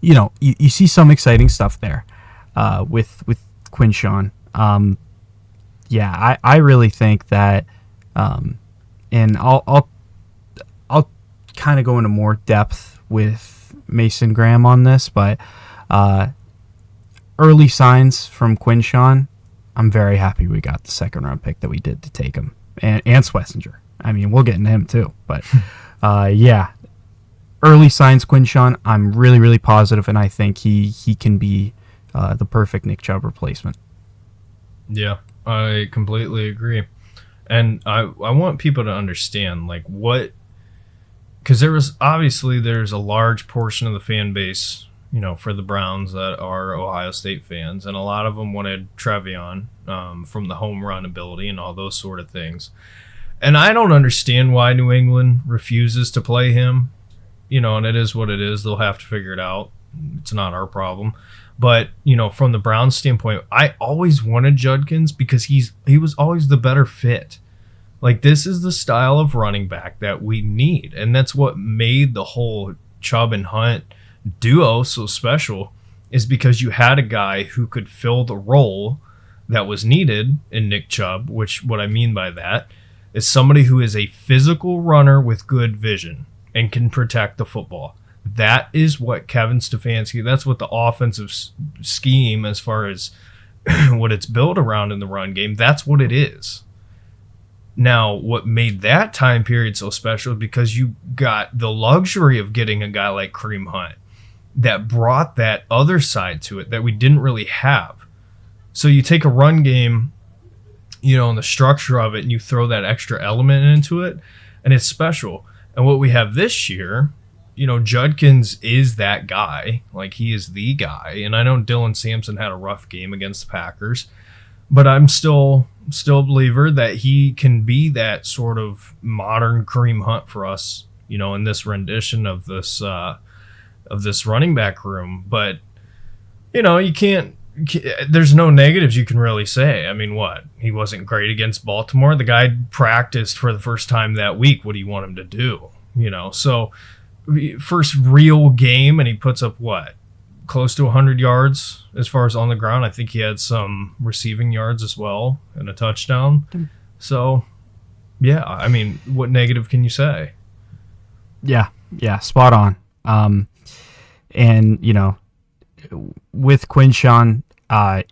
you see some exciting stuff there with Quinshon. I really think that, and I'll kind of go into more depth with Mason Graham on this, but early signs from Quinshon, I'm very happy we got the second round pick that we did to take him, and Schwesinger. I mean, we'll get into him too, but early signs Quinshon, I'm really, really positive, and I think he can be the perfect Nick Chubb replacement. Yeah, I completely agree. And I want people to understand, like, because there's a large portion of the fan base, for the Browns that are Ohio State fans, and a lot of them wanted Trevion from the home run ability and all those sort of things. And I don't understand why New England refuses to play him, and it is what it is. They'll have to figure it out. It's not our problem. But, from the Browns standpoint, I always wanted Judkins because he was always the better fit. Like, this is the style of running back that we need. And that's what made the whole Chubb and Hunt duo so special, is because you had a guy who could fill the role that was needed in Nick Chubb, which what I mean by that is somebody who is a physical runner with good vision and can protect the football. That is what Kevin Stefanski, that's what the offensive scheme, as far as what it's built around in the run game, that's what it is. Now, what made that time period so special is because you got the luxury of getting a guy like Kareem Hunt that brought that other side to it that we didn't really have. So you take a run game, and the structure of it, and you throw that extra element into it, and it's special. And what we have this year, Judkins is that guy. Like, he is the guy. And I know Dylan Sampson had a rough game against the Packers, but I'm still a believer that he can be that sort of modern Kareem Hunt for us, in this rendition of this running back room. But, you can't, there's no negatives you can really say. I mean, what? He wasn't great against Baltimore. The guy practiced for the first time that week. What do you want him to do? So first real game, and he puts up what? Close to 100 yards as far as on the ground. I think he had some receiving yards as well and a touchdown. So, yeah, I mean, what negative can you say? Yeah, spot on. And, with Quinshon, I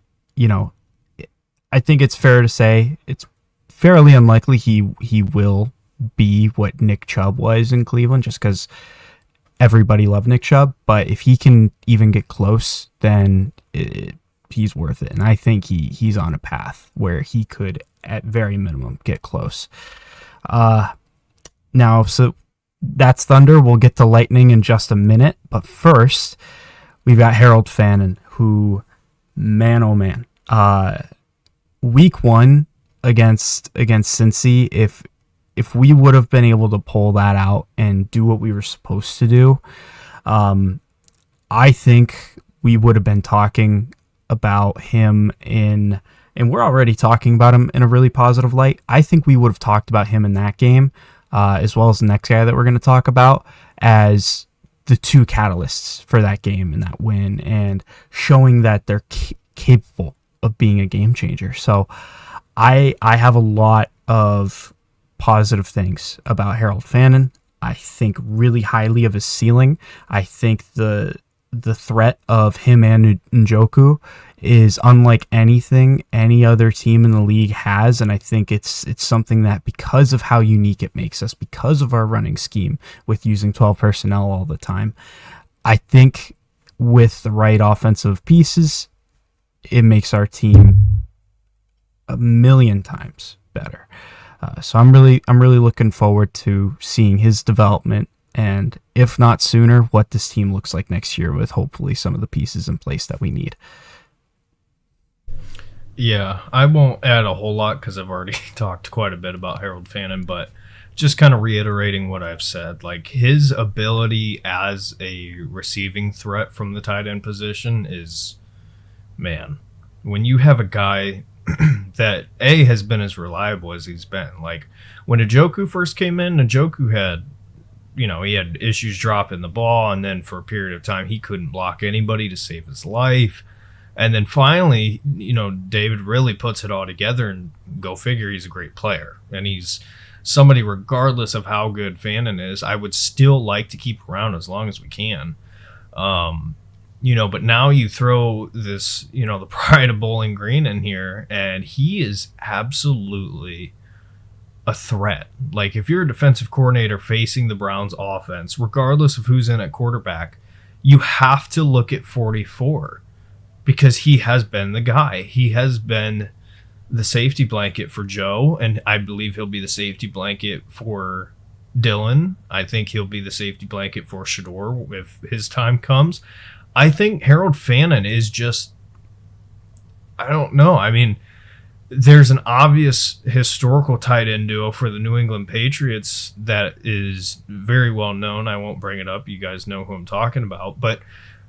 think it's fair to say it's fairly unlikely he will be what Nick Chubb was in Cleveland, just because everybody loved Nick Chubb. But if he can even get close, then he's worth it. And I think he's on a path where he could, at very minimum, get close. Now, so that's Thunder. We'll get to Lightning in just a minute. But first, we've got Harold Fannin, who, man, oh man, week 1 against Cincy, if we would have been able to pull that out and do what we were supposed to do, I think we would have been talking about him and we're already talking about him in a really positive light. I think we would have talked about him in that game, as well as the next guy that we're going to talk about, as the two catalysts for that game and that win, and showing that they're capable of being a game changer. So I have a lot of positive things about Harold Fannin. I think really highly of his ceiling. I think the threat of him and Njoku is unlike anything any other team in the league has, and I think it's something that, because of how unique it makes us, because of our running scheme with using 12 personnel all the time, I think with the right offensive pieces, it makes our team a million times better. So I'm really looking forward to seeing his development, and if not sooner, what this team looks like next year with hopefully some of the pieces in place that we need. Yeah, I won't add a whole lot because I've already talked quite a bit about Harold Fannin, but just kind of reiterating what I've said, like, his ability as a receiving threat from the tight end position is, man, when you have a guy that has been as reliable as he's been. Like, when Njoku first came in, Njoku had, he had issues dropping the ball, and then for a period of time he couldn't block anybody to save his life. And then finally, David really puts it all together, and go figure, he's a great player. And he's somebody, regardless of how good Fannin is, I would still like to keep around as long as we can. But now you throw this, the pride of Bowling Green in here, and he is absolutely a threat. Like, if you're a defensive coordinator facing the Browns offense, regardless of who's in at quarterback, you have to look at 44, because he has been the guy. He has been the safety blanket for Joe, and I believe he'll be the safety blanket for Dylan. I think he'll be the safety blanket for Shador if his time comes. I think Harold Fannin is just, I don't know. I mean, there's an obvious historical tight end duo for the New England Patriots that is very well known. I won't bring it up. You guys know who I'm talking about. But,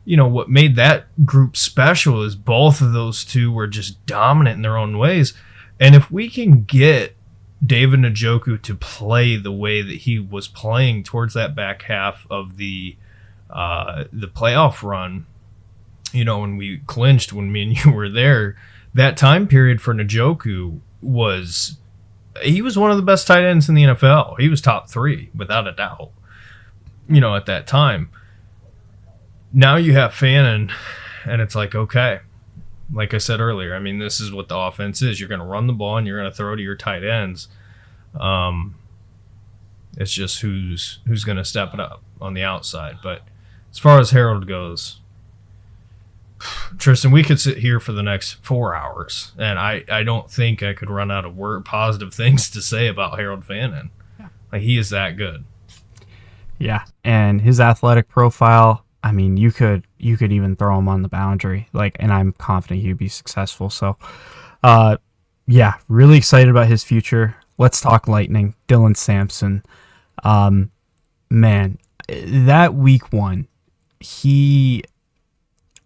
what made that group special is both of those two were just dominant in their own ways. And if we can get David Njoku to play the way that he was playing towards that back half of the playoff run, when we clinched, when me and you were there, that time period for Njoku was he was one of the best tight ends in the NFL. He was top 3 without a doubt. At that time. Now you have Fannin, and it's like, okay, like I said earlier, I mean, this is what the offense is. You're going to run the ball and you're going to throw to your tight ends. It's just who's going to step it up on the outside. But as far as Harold goes, Tristan, we could sit here for the next 4 hours, and I don't think I could run out of positive things to say about Harold Fannin. Like, he is that good. Yeah, and his athletic profile, I mean, you could even throw him on the boundary, and I'm confident he'd be successful. So, yeah, really excited about his future. Let's talk Lightning. Dylan Sampson, man, that week 1, him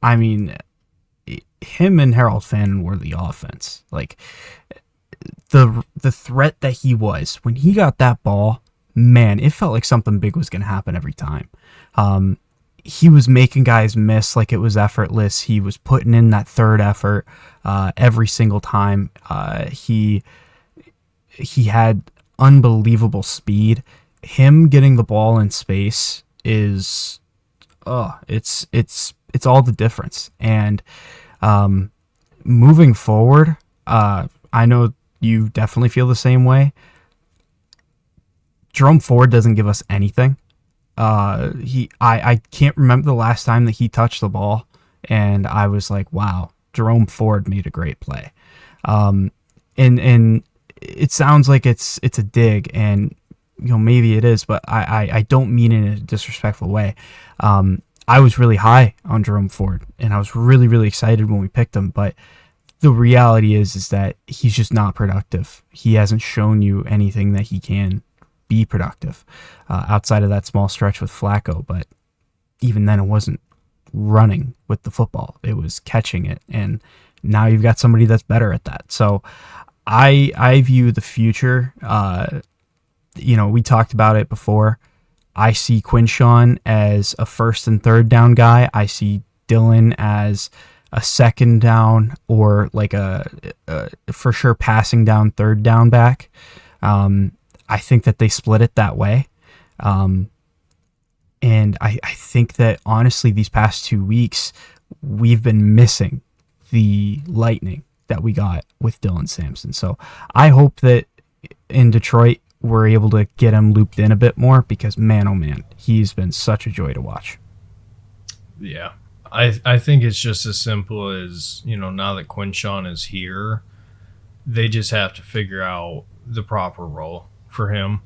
and Harold Fannin were the offense. Like, the threat that he was when he got that ball. Man, it felt like something big was going to happen every time. He was making guys miss like it was effortless. He was putting in that third effort every single time. He had unbelievable speed. Him getting the ball in space is, it's all the difference. And moving forward, I know you definitely feel the same way. Jerome Ford doesn't give us anything. I can't remember the last time that he touched the ball, and I was like, wow, Jerome Ford made a great play. And it sounds like it's a dig, and maybe it is, but I don't mean it in a disrespectful way. I was really high on Jerome Ford, and I was really, really excited when we picked him, but the reality is that he's just not productive. He hasn't shown you anything that he can be productive outside of that small stretch with Flacco, but even then it wasn't running with the football, it was catching it, and now you've got somebody that's better at that. So I view the future, we talked about it before. I see Quinshon as a first and third down guy. I see Dylan as a second down or like a for sure passing down third down back. I think that they split it that way. And I think that honestly, these past 2 weeks, we've been missing the lightning that we got with Dylan Sampson. So I hope that in Detroit, we're able to get him looped in a bit more, because man, oh man, he's been such a joy to watch. Yeah. I think it's just as simple as, now that Quinshon is here, they just have to figure out the proper role for him.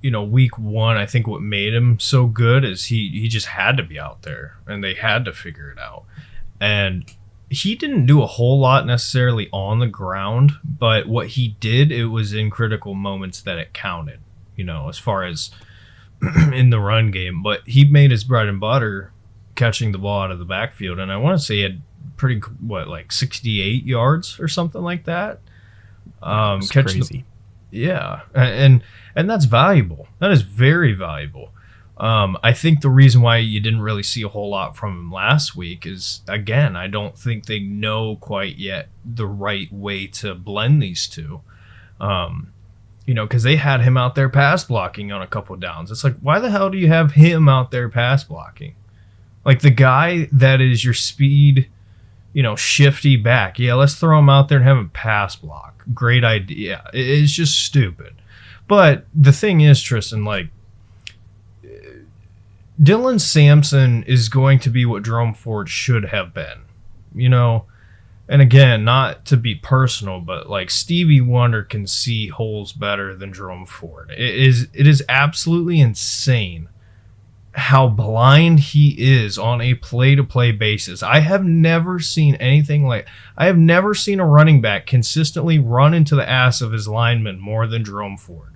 Week 1, I think what made him so good is he just had to be out there, and they had to figure it out. And he didn't do a whole lot necessarily on the ground, but what he did, it was in critical moments that it counted, as far as in the run game. But he made his bread and butter catching the ball out of the backfield, and I want to say he had 68 yards or something like that. That's crazy. Yeah, and that's valuable. That is very valuable. I think the reason why you didn't really see a whole lot from him last week is, again, I don't think they know quite yet the right way to blend these two. Because they had him out there pass blocking on a couple of downs. It's like, why the hell do you have him out there pass blocking? Like, the guy that is your speed, shifty back. Yeah, let's throw him out there and have him pass block. Great idea. It's just stupid. But the thing is, Tristan, Dylan Sampson is going to be what Jerome Ford should have been, And again, not to be personal, but Stevie Wonder can see holes better than Jerome Ford. It is absolutely insane how blind he is on a play-to-play basis. I have never seen anything I have never seen a running back consistently run into the ass of his lineman more than Jerome Ford.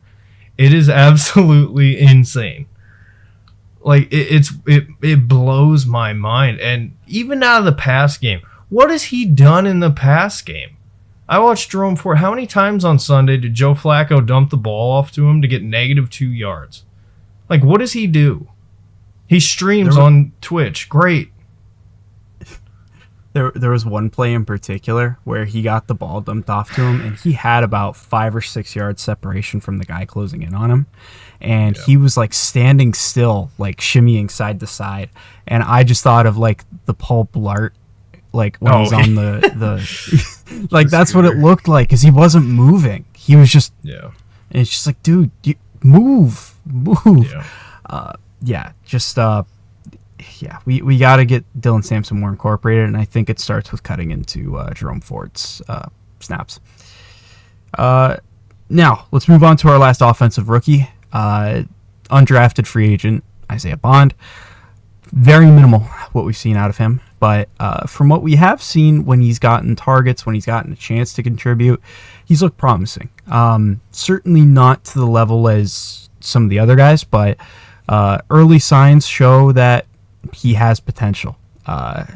It is absolutely insane. It blows my mind. And even out of the pass game, what has he done in the pass game? I watched Jerome Ford. How many times on Sunday did Joe Flacco dump the ball off to him to get -2 yards? What does he do? He streams on Twitch. Great. There was one play in particular where he got the ball dumped off to him, and he had about 5 or 6 yards separation from the guy closing in on him, and he was like standing still, like shimmying side to side, and I just thought of like the Paul Blart, like when he's on the like that's what it looked like, because he wasn't moving. He was just and it's just like, dude, move. We got to get Dylan Sampson more incorporated, and I think it starts with cutting into Jerome Ford's snaps. Now, let's move on to our last offensive rookie, undrafted free agent, Isaiah Bond. Very minimal what we've seen out of him, but from what we have seen when he's gotten targets, when he's gotten a chance to contribute, he's looked promising. Certainly not to the level as some of the other guys, but early signs show that he has potential.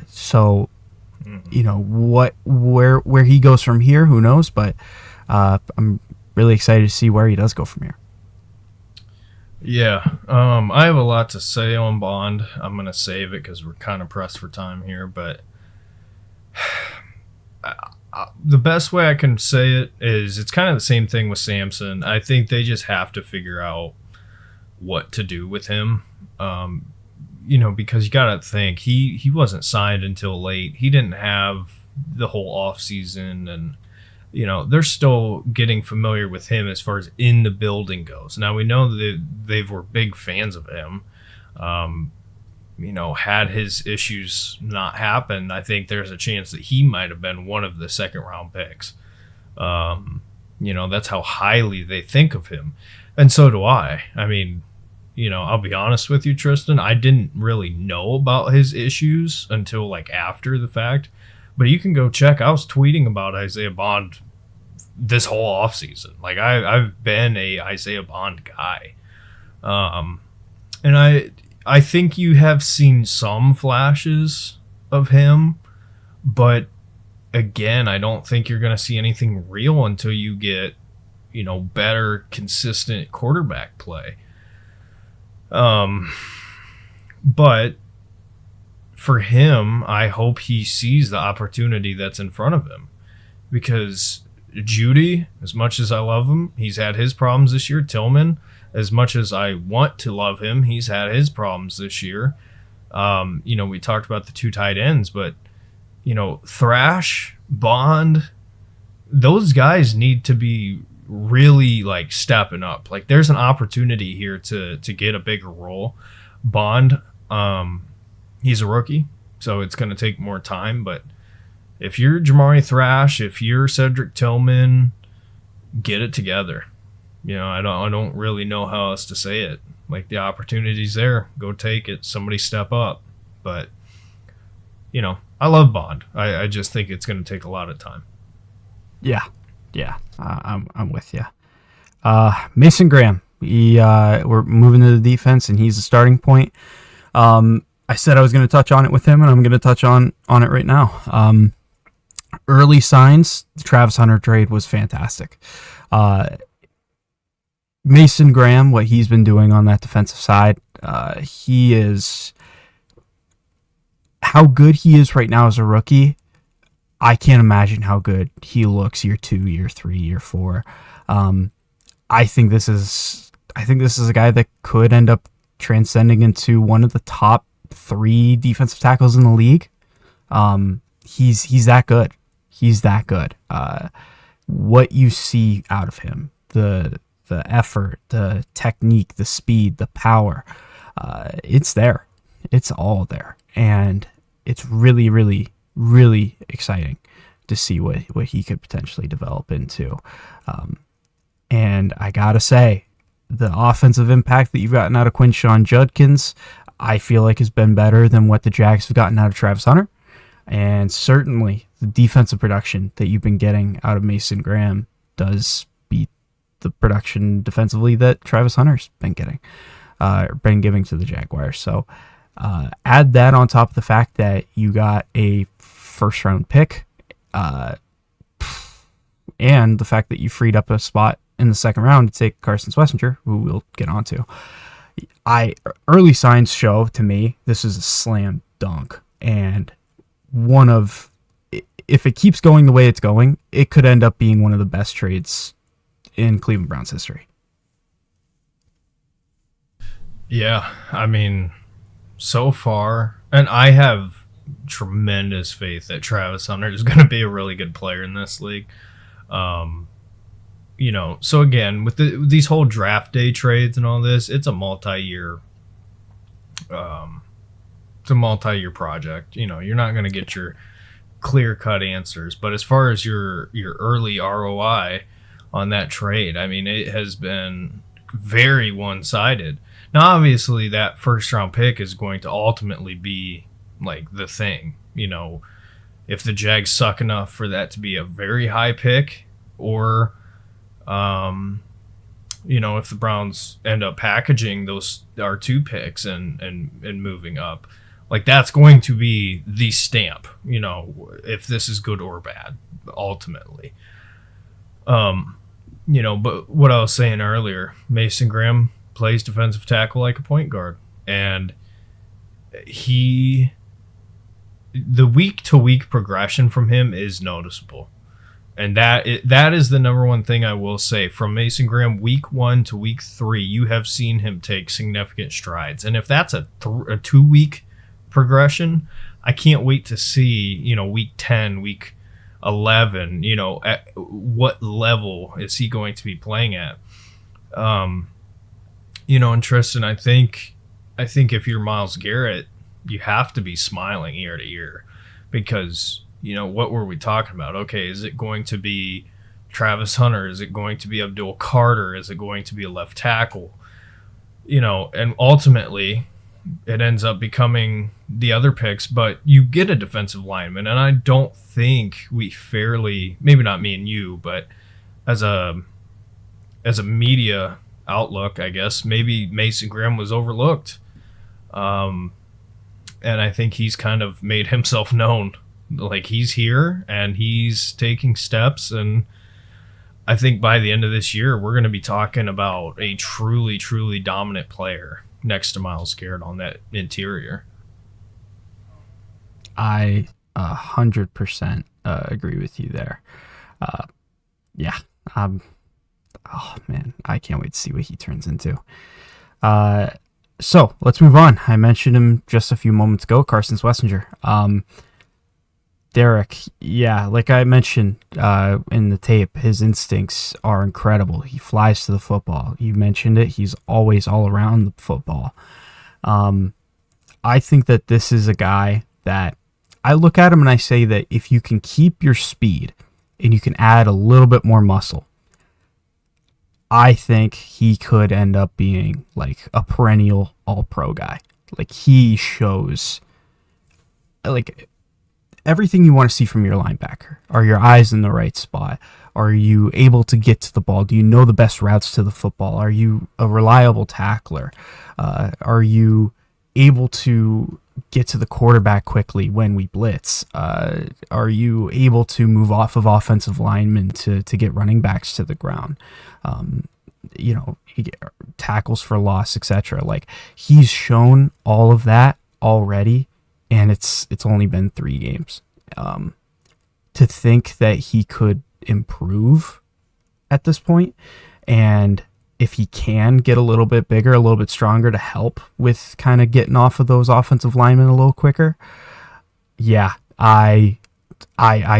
So, you know, where he goes from here, who knows? But I'm really excited to see where he does go from here. Yeah, I have a lot to say on Bond. I'm going to save it because we're kind of pressed for time here. But the best way I can say it is it's kind of the same thing with Sampson. I think they just have to figure out what to do with him. You know, because you got to think, he wasn't signed until late. He didn't have the whole off season, and you know, they're still getting familiar with him as far as in the building goes. Now, we know that they were big fans of him. You know, had his issues not happened, I think there's a chance that he might have been one of the second round picks. You know, that's how highly they think of him. And so do I. I mean, you know, I'll be honest with you, Tristan, I didn't really know about his issues until like after the fact. But you can go check. I was tweeting about Isaiah Bond this whole offseason. Like, I've been a Isaiah Bond guy. And I think you have seen some flashes of him. But, again, I don't think you're going to see anything real until you get, you know, better, consistent quarterback play. But for him, I hope he sees the opportunity that's in front of him, because Judy, as much as I love him, he's had his problems this year. Tillman, as much as I want to love him, he's had his problems this year. You know, we talked about the 2 tight ends, but, you know, Thrash, Bond, those guys need to be really like stepping up. Like, there's an opportunity here to get a bigger role. Bond, he's a rookie, so it's going to take more time. But if you're Jamari Thrash, if you're Cedric Tillman, get it together. You know, I don't really know how else to say it. Like, the opportunity's there. Go take it. Somebody step up. But, you know, I love Bond. I just think it's going to take a lot of time. Yeah. I'm with you. Mason Graham. We're moving to the defense, and he's the starting point. I said I was going to touch on it with him, and I'm going to touch on it right now. Early signs, the Travis Hunter trade was fantastic. Mason Graham, what he's been doing on that defensive side, how good he is right now as a rookie. I can't imagine how good he looks year 2, year 3, year 4. I think this is a guy that could end up transcending into one of the top 3 defensive tackles in the league. He's that good. He's that good. What you see out of him, the effort, the technique, the speed, the power, it's there. It's all there, and it's really, really, really exciting to see what he could potentially develop into. And I gotta say, the offensive impact that you've gotten out of Quinshon Judkins, I feel like has been better than what the Jags have gotten out of Travis Hunter. And certainly the defensive production that you've been getting out of Mason Graham does beat the production defensively that Travis Hunter's been getting, been giving to the Jaguars. So add that on top of the fact that you got a first-round pick, and the fact that you freed up a spot in the second round to take Carson Schwesinger, who we'll get onto. Early signs show to me this is a slam dunk, and one of, if it keeps going the way it's going, it could end up being one of the best trades in Cleveland Browns history. Yeah, I mean, so far, and I have tremendous faith that Travis Hunter is going to be a really good player in this league. So again, with these whole draft day trades and all this, it's a multi-year project. You're not going to get your clear-cut answers, but as far as your early ROI on that trade, I mean, it has been very one-sided. Now, obviously, that first-round pick is going to ultimately be like the thing. If the Jags suck enough for that to be a very high pick, or if the Browns end up packaging those our 2 picks and moving up, like that's going to be the stamp, if this is good or bad, ultimately. But what I was saying earlier, Mason Graham plays defensive tackle like a point guard, and the week-to-week progression from him is noticeable. And that is the number one thing I will say. From Mason Graham, week 1 to week 3, you have seen him take significant strides. And if that's a 2-week progression, I can't wait to see, week 10, week 11, at what level is he going to be playing at? And Tristan, I think if you're Myles Garrett, you have to be smiling ear to ear, because what were we talking about? Okay, is it going to be Travis Hunter? Is it going to be Abdul Carter? Is it going to be a left tackle? And ultimately it ends up becoming the other picks, but you get a defensive lineman, and I don't think we fairly, maybe not me and you, but as a media outlook, I guess, maybe Mason Graham was overlooked. And I think he's kind of made himself known. Like, he's here and he's taking steps, and I think by the end of this year, we're going to be talking about a truly, truly dominant player next to Myles Garrett on that interior. I 100% agree with you there. Yeah. Oh man, I can't wait to see what he turns into. So let's move on. I mentioned him just a few moments ago, Carson Schwesinger. Derek, yeah, like I mentioned in the tape, his instincts are incredible. He flies to the football. You mentioned it. He's always all around the football. I think that this is a guy that I look at him and I say that if you can keep your speed and you can add a little bit more muscle, I think he could end up being like a perennial all-pro guy. Like, he shows like everything you want to see from your linebacker. Are your eyes in the right spot? Are you able to get to the ball? Do you know the best routes to the football? Are you a reliable tackler? Are you able to get to the quarterback quickly when we blitz? Are you able to move off of offensive linemen to get running backs to the ground? Tackles for loss, etc. Like, he's shown all of that already, and it's only been 3 games. To think that he could improve at this point, and if he can get a little bit bigger, a little bit stronger to help with kind of getting off of those offensive linemen a little quicker, yeah, I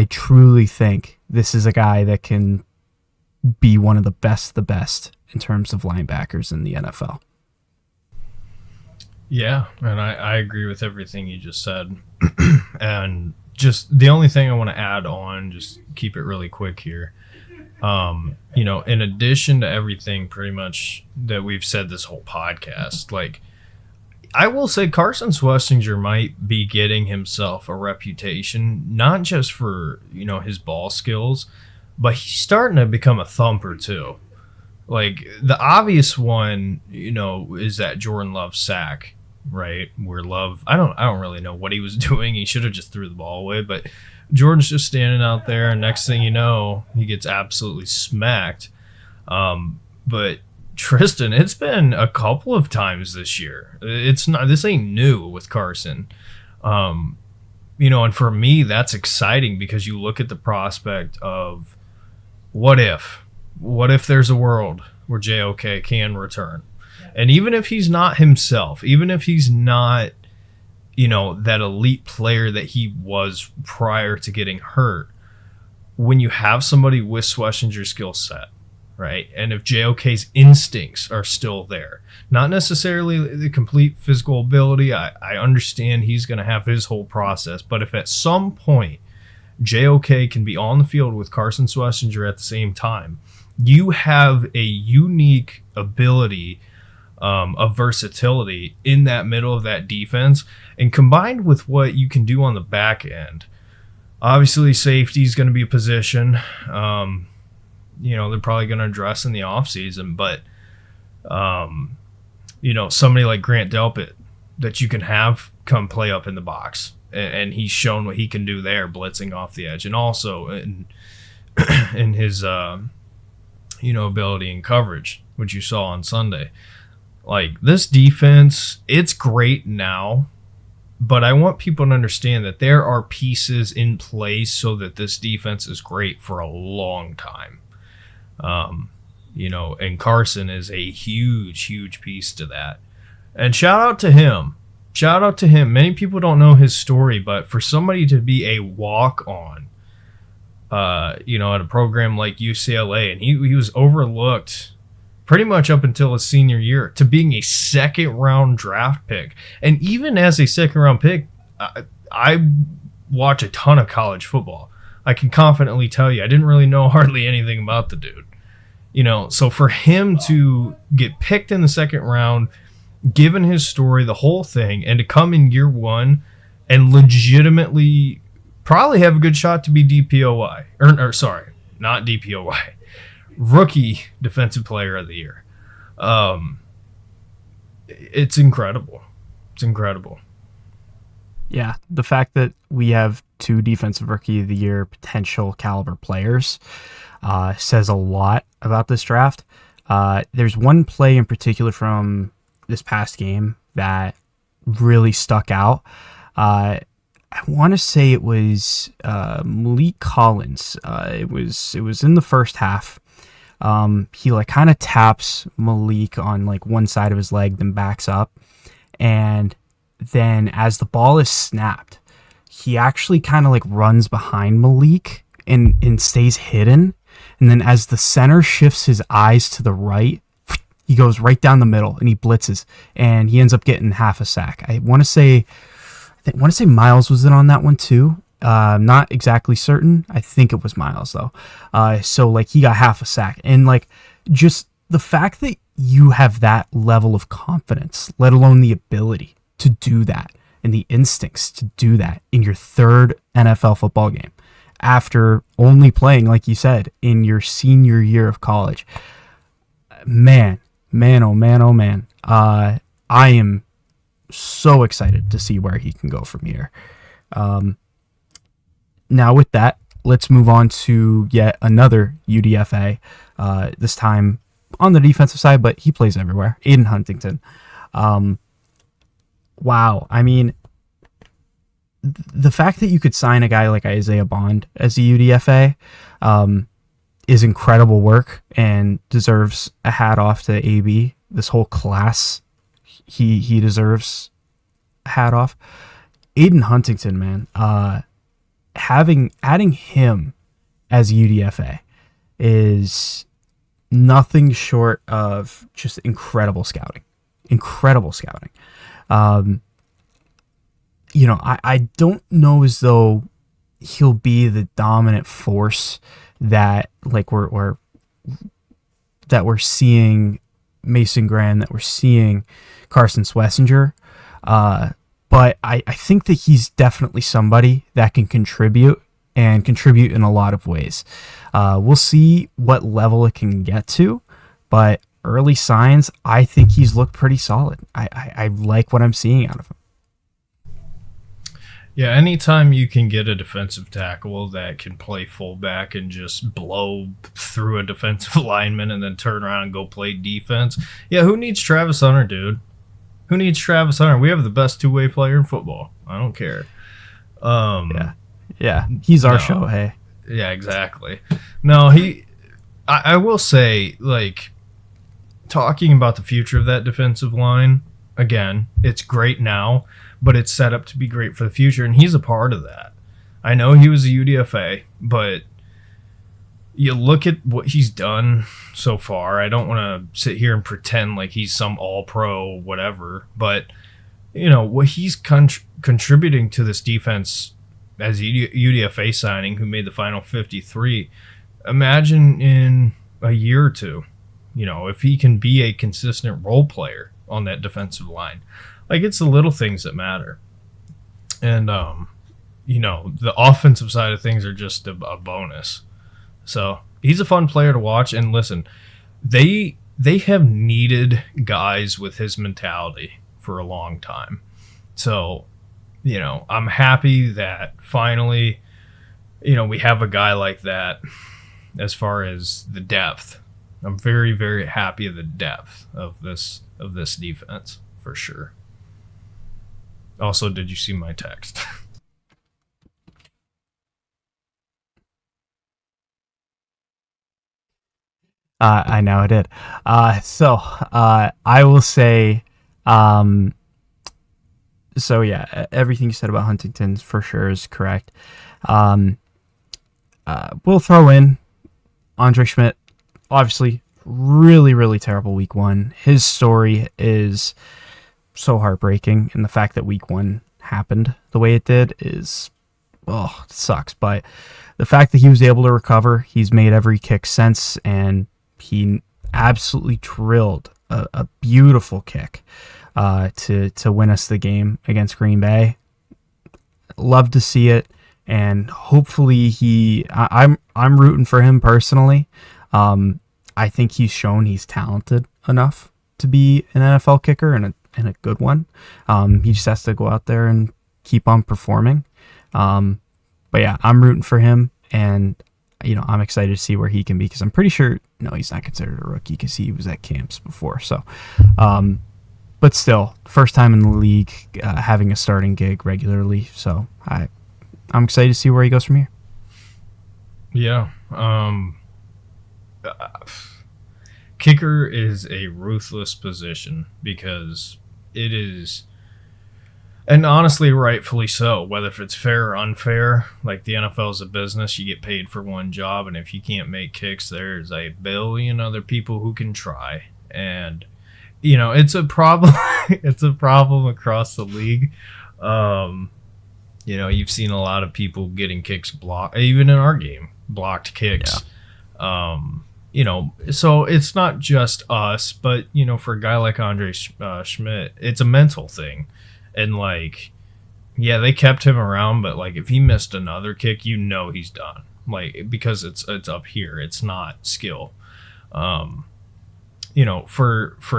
truly think this is a guy that can be one of the best in terms of linebackers in the NFL. Yeah, and I agree with everything you just said. And just the only thing I want to add on, just keep it really quick here. In addition to everything pretty much that we've said this whole podcast, like, I will say Carson Schwesinger might be getting himself a reputation, not just for, his ball skills, but he's starting to become a thumper too. Like, the obvious one, is that Jordan Love sack, right? Where Love, I don't really know what he was doing. He should have just threw the ball away, but Jordan's just standing out there, and next thing you know, he gets absolutely smacked. But Tristan, it's been a couple of times this year. This ain't new with Carson. And for me, that's exciting because you look at the prospect of what if there's a world where JOK can return. And even if he's not himself, even if he's not, that elite player that he was prior to getting hurt, when you have somebody with Schwesinger's skill set, right? And if JOK's instincts are still there, not necessarily the complete physical ability, I understand he's going to have his whole process, but if at some point JOK can be on the field with Carson Schwesinger at the same time, you have a unique ability of versatility in that middle of that defense, and combined with what you can do on the back end. Obviously, safety is going to be a position, they're probably going to address in the offseason, but, somebody like Grant Delpit that you can have come play up in the box, and he's shown what he can do there, blitzing off the edge, and also in his, ability in coverage, which you saw on Sunday. Like, this defense, it's great now, but I want people to understand that there are pieces in place so that this defense is great for a long time. And Carson is a huge, huge piece to that. And shout out to him. Many people don't know his story, but for somebody to be a walk-on, at a program like UCLA, and he was overlooked pretty much up until his senior year, to being a second-round draft pick. And even as a second-round pick, I watch a ton of college football. I can confidently tell you I didn't really know hardly anything about the dude. So for him to get picked in the second round, given his story, the whole thing, and to come in year one and legitimately probably have a good shot to be DPOY. Or sorry, not DPOY. Rookie Defensive Player of the Year. It's incredible. Yeah, the fact that we have 2 Defensive Rookie of the Year potential caliber players says a lot about this draft. There's one play in particular from this past game that really stuck out. I want to say it was Malik Collins. It was in the first half. He kind of taps Malik on one side of his leg, then backs up, and then as the ball is snapped, he actually kind of runs behind Malik and stays hidden. And then as the center shifts his eyes to the right, he goes right down the middle and he blitzes, and he ends up getting half a sack. I want to say Miles was in on that one too. I'm not exactly certain. I think it was Miles though. So he got half a sack, and just the fact that you have that level of confidence, let alone the ability to do that and the instincts to do that in your 3rd NFL football game after only playing, like you said, in your senior year of college. Man. I am so excited to see where he can go from here. Now with that, let's move on to yet another UDFA, this time on the defensive side, but he plays everywhere. Aiden Huntington. Wow. I mean, the fact that you could sign a guy like Isaiah Bond as a UDFA is incredible work and deserves a hat off to AB. This whole class, he deserves a hat off. Aiden Huntington, man, adding him as UDFA is nothing short of just incredible scouting. I don't know as though he'll be the dominant force that we're seeing Mason Graham, that we're seeing Carson Schwesinger. But I think that he's definitely somebody that can contribute in a lot of ways. We'll see what level it can get to, but early signs, I think he's looked pretty solid. I like what I'm seeing out of him. Yeah, anytime you can get a defensive tackle that can play fullback and just blow through a defensive lineman and then turn around and go play defense. Yeah, who needs Travis Hunter, dude? Who needs Travis Hunter? We have the best two-way player in football. I don't care. Yeah. He's our No. show. Hey. Yeah, exactly. No, I will say, like, talking about the future of that defensive line, again, it's great now, but it's set up to be great for the future, and he's a part of that. I know he was a UDFA, but you look at what he's done so far. I don't want to sit here and pretend like he's some all-pro whatever, but, what he's contributing to this defense as a UDFA signing who made the final 53, imagine in a year or two, if he can be a consistent role player on that defensive line. Like, it's the little things that matter. And, the offensive side of things are just a bonus. So he's a fun player to watch. And listen, they have needed guys with his mentality for a long time. So, I'm happy that finally, we have a guy like that as far as the depth. I'm very, very happy of the depth of this defense for sure. Also, did you see my text? I know I did. I will say, so yeah, everything you said about Huntington for sure is correct. We'll throw in Andre Schmidt. Obviously, really, really terrible week one. His story is so heartbreaking, and the fact that week one happened the way it did is, it sucks. But the fact that he was able to recover, he's made every kick since, and he absolutely drilled a beautiful kick to win us the game against Green Bay. Love to see it, and hopefully I'm rooting for him personally. I think he's shown he's talented enough to be an NFL kicker and a good one. He just has to go out there and keep on performing. But yeah, I'm rooting for him, and I'm excited to see where he can be, because I'm pretty sure he's not considered a rookie because he was at camps before. So, but still, first time in the league, having a starting gig regularly. So I'm excited to see where he goes from here. Yeah. Kicker is a ruthless position because it is, and honestly, rightfully so, whether if it's fair or unfair. Like, the NFL is a business. You get paid for one job, and if you can't make kicks, there's a billion other people who can try. And, it's a problem. It's a problem across the league. You've seen a lot of people getting kicks blocked, even in our game, blocked kicks. Yeah. So it's not just us, but, for a guy like Andre Schmidt, it's a mental thing. And, like, yeah, they kept him around, but, like, if he missed another kick, he's done. Like, because it's up here. It's not skill. For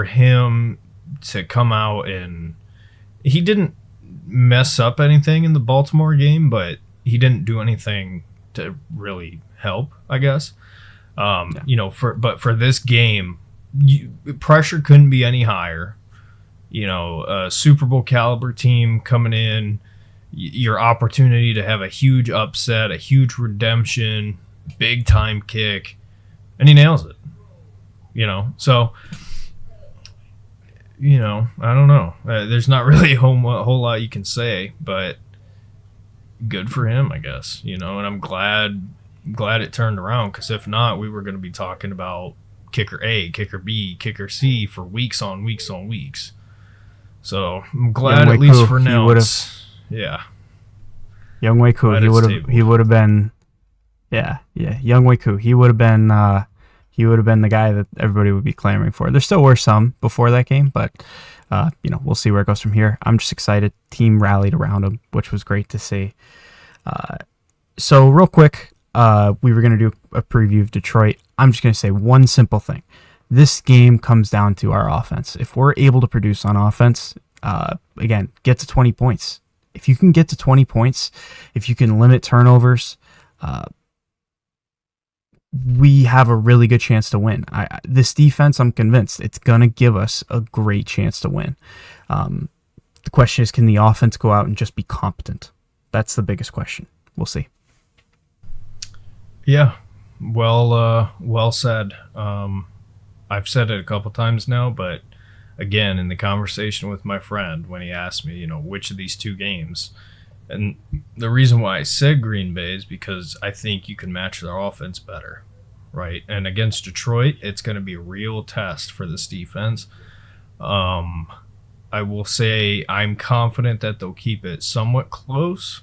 him to come out, and he didn't mess up anything in the Baltimore game, but he didn't do anything to really help, I guess. For this game, pressure couldn't be any higher. A Super Bowl caliber team coming in, your opportunity to have a huge upset, a huge redemption, big time kick, and he nails it. So, I don't know. There's not really a whole lot you can say, but good for him, I guess. And I'm glad it turned around, because if not, we were going to be talking about kicker A, kicker B, kicker C for weeks on weeks on weeks. So I'm glad, at least for now. Yeah. Young Wei Koo, he would have been, Young Wei Koo, he would have been the guy that everybody would be clamoring for. There still were some before that game, but we'll see where it goes from here. I'm just excited. Team rallied around him, which was great to see. So real quick, we were going to do a preview of Detroit. I'm just going to say one simple thing. This game comes down to our offense. If we're able to produce on offense, again, get to 20 points. If you can get to 20 points, if you can limit turnovers, we have a really good chance to win. This defense, I'm convinced, it's going to give us a great chance to win. The question is, can the offense go out and just be competent? That's the biggest question. We'll see. Yeah, well said. I've said it a couple times now, but again, in the conversation with my friend, when he asked me, which of these two games, and the reason why I said Green Bay is because I think you can match their offense better, right? And against Detroit, it's going to be a real test for this defense. I will say I'm confident that they'll keep it somewhat close.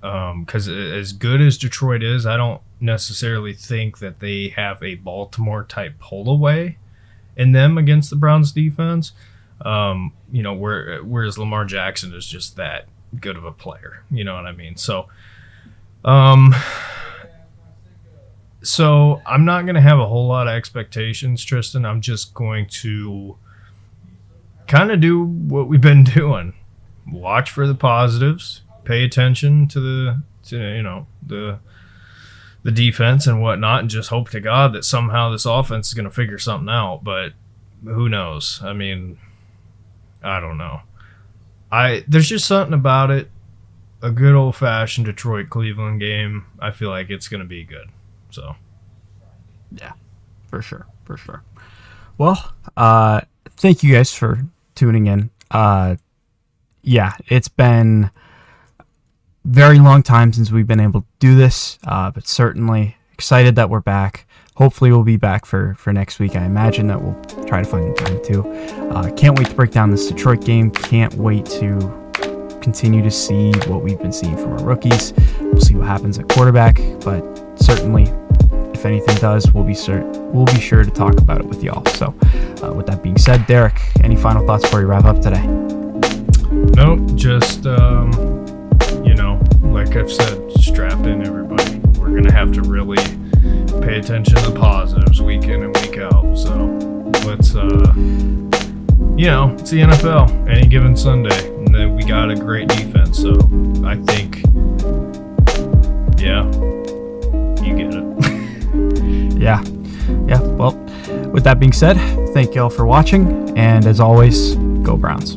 Because as good as Detroit is, I don't necessarily think that they have a Baltimore-type pull-away in them against the Browns' defense. Whereas Lamar Jackson is just that good of a player. You know what I mean? So I'm not going to have a whole lot of expectations, Tristan. I'm just going to kind of do what we've been doing. Watch for the positives. Pay attention to the defense and whatnot, and just hope to God that somehow this offense is going to figure something out. But who knows? I mean, I don't know. There's just something about it. A good old-fashioned Detroit-Cleveland game. I feel like it's going to be good. So, yeah, for sure. Well, thank you guys for tuning in. Yeah, it's been very long time since we've been able to do this, but certainly excited that we're back. Hopefully we'll be back for next week. I imagine that we'll try to find time too. Can't wait to break down this Detroit game. Can't wait to continue to see what we've been seeing from our rookies. We'll see what happens at quarterback, but certainly if anything does, we'll be sure to talk about it with y'all. So with that being said, Derek, any final thoughts before we wrap up today? Nope, just like I've said, strap in, everybody. We're going to have to really pay attention to the positives week in and week out. So let's, it's the NFL any given Sunday. And then we got a great defense. So I think, yeah, you get it. Yeah. Well, with that being said, thank y'all for watching. And as always, go Browns.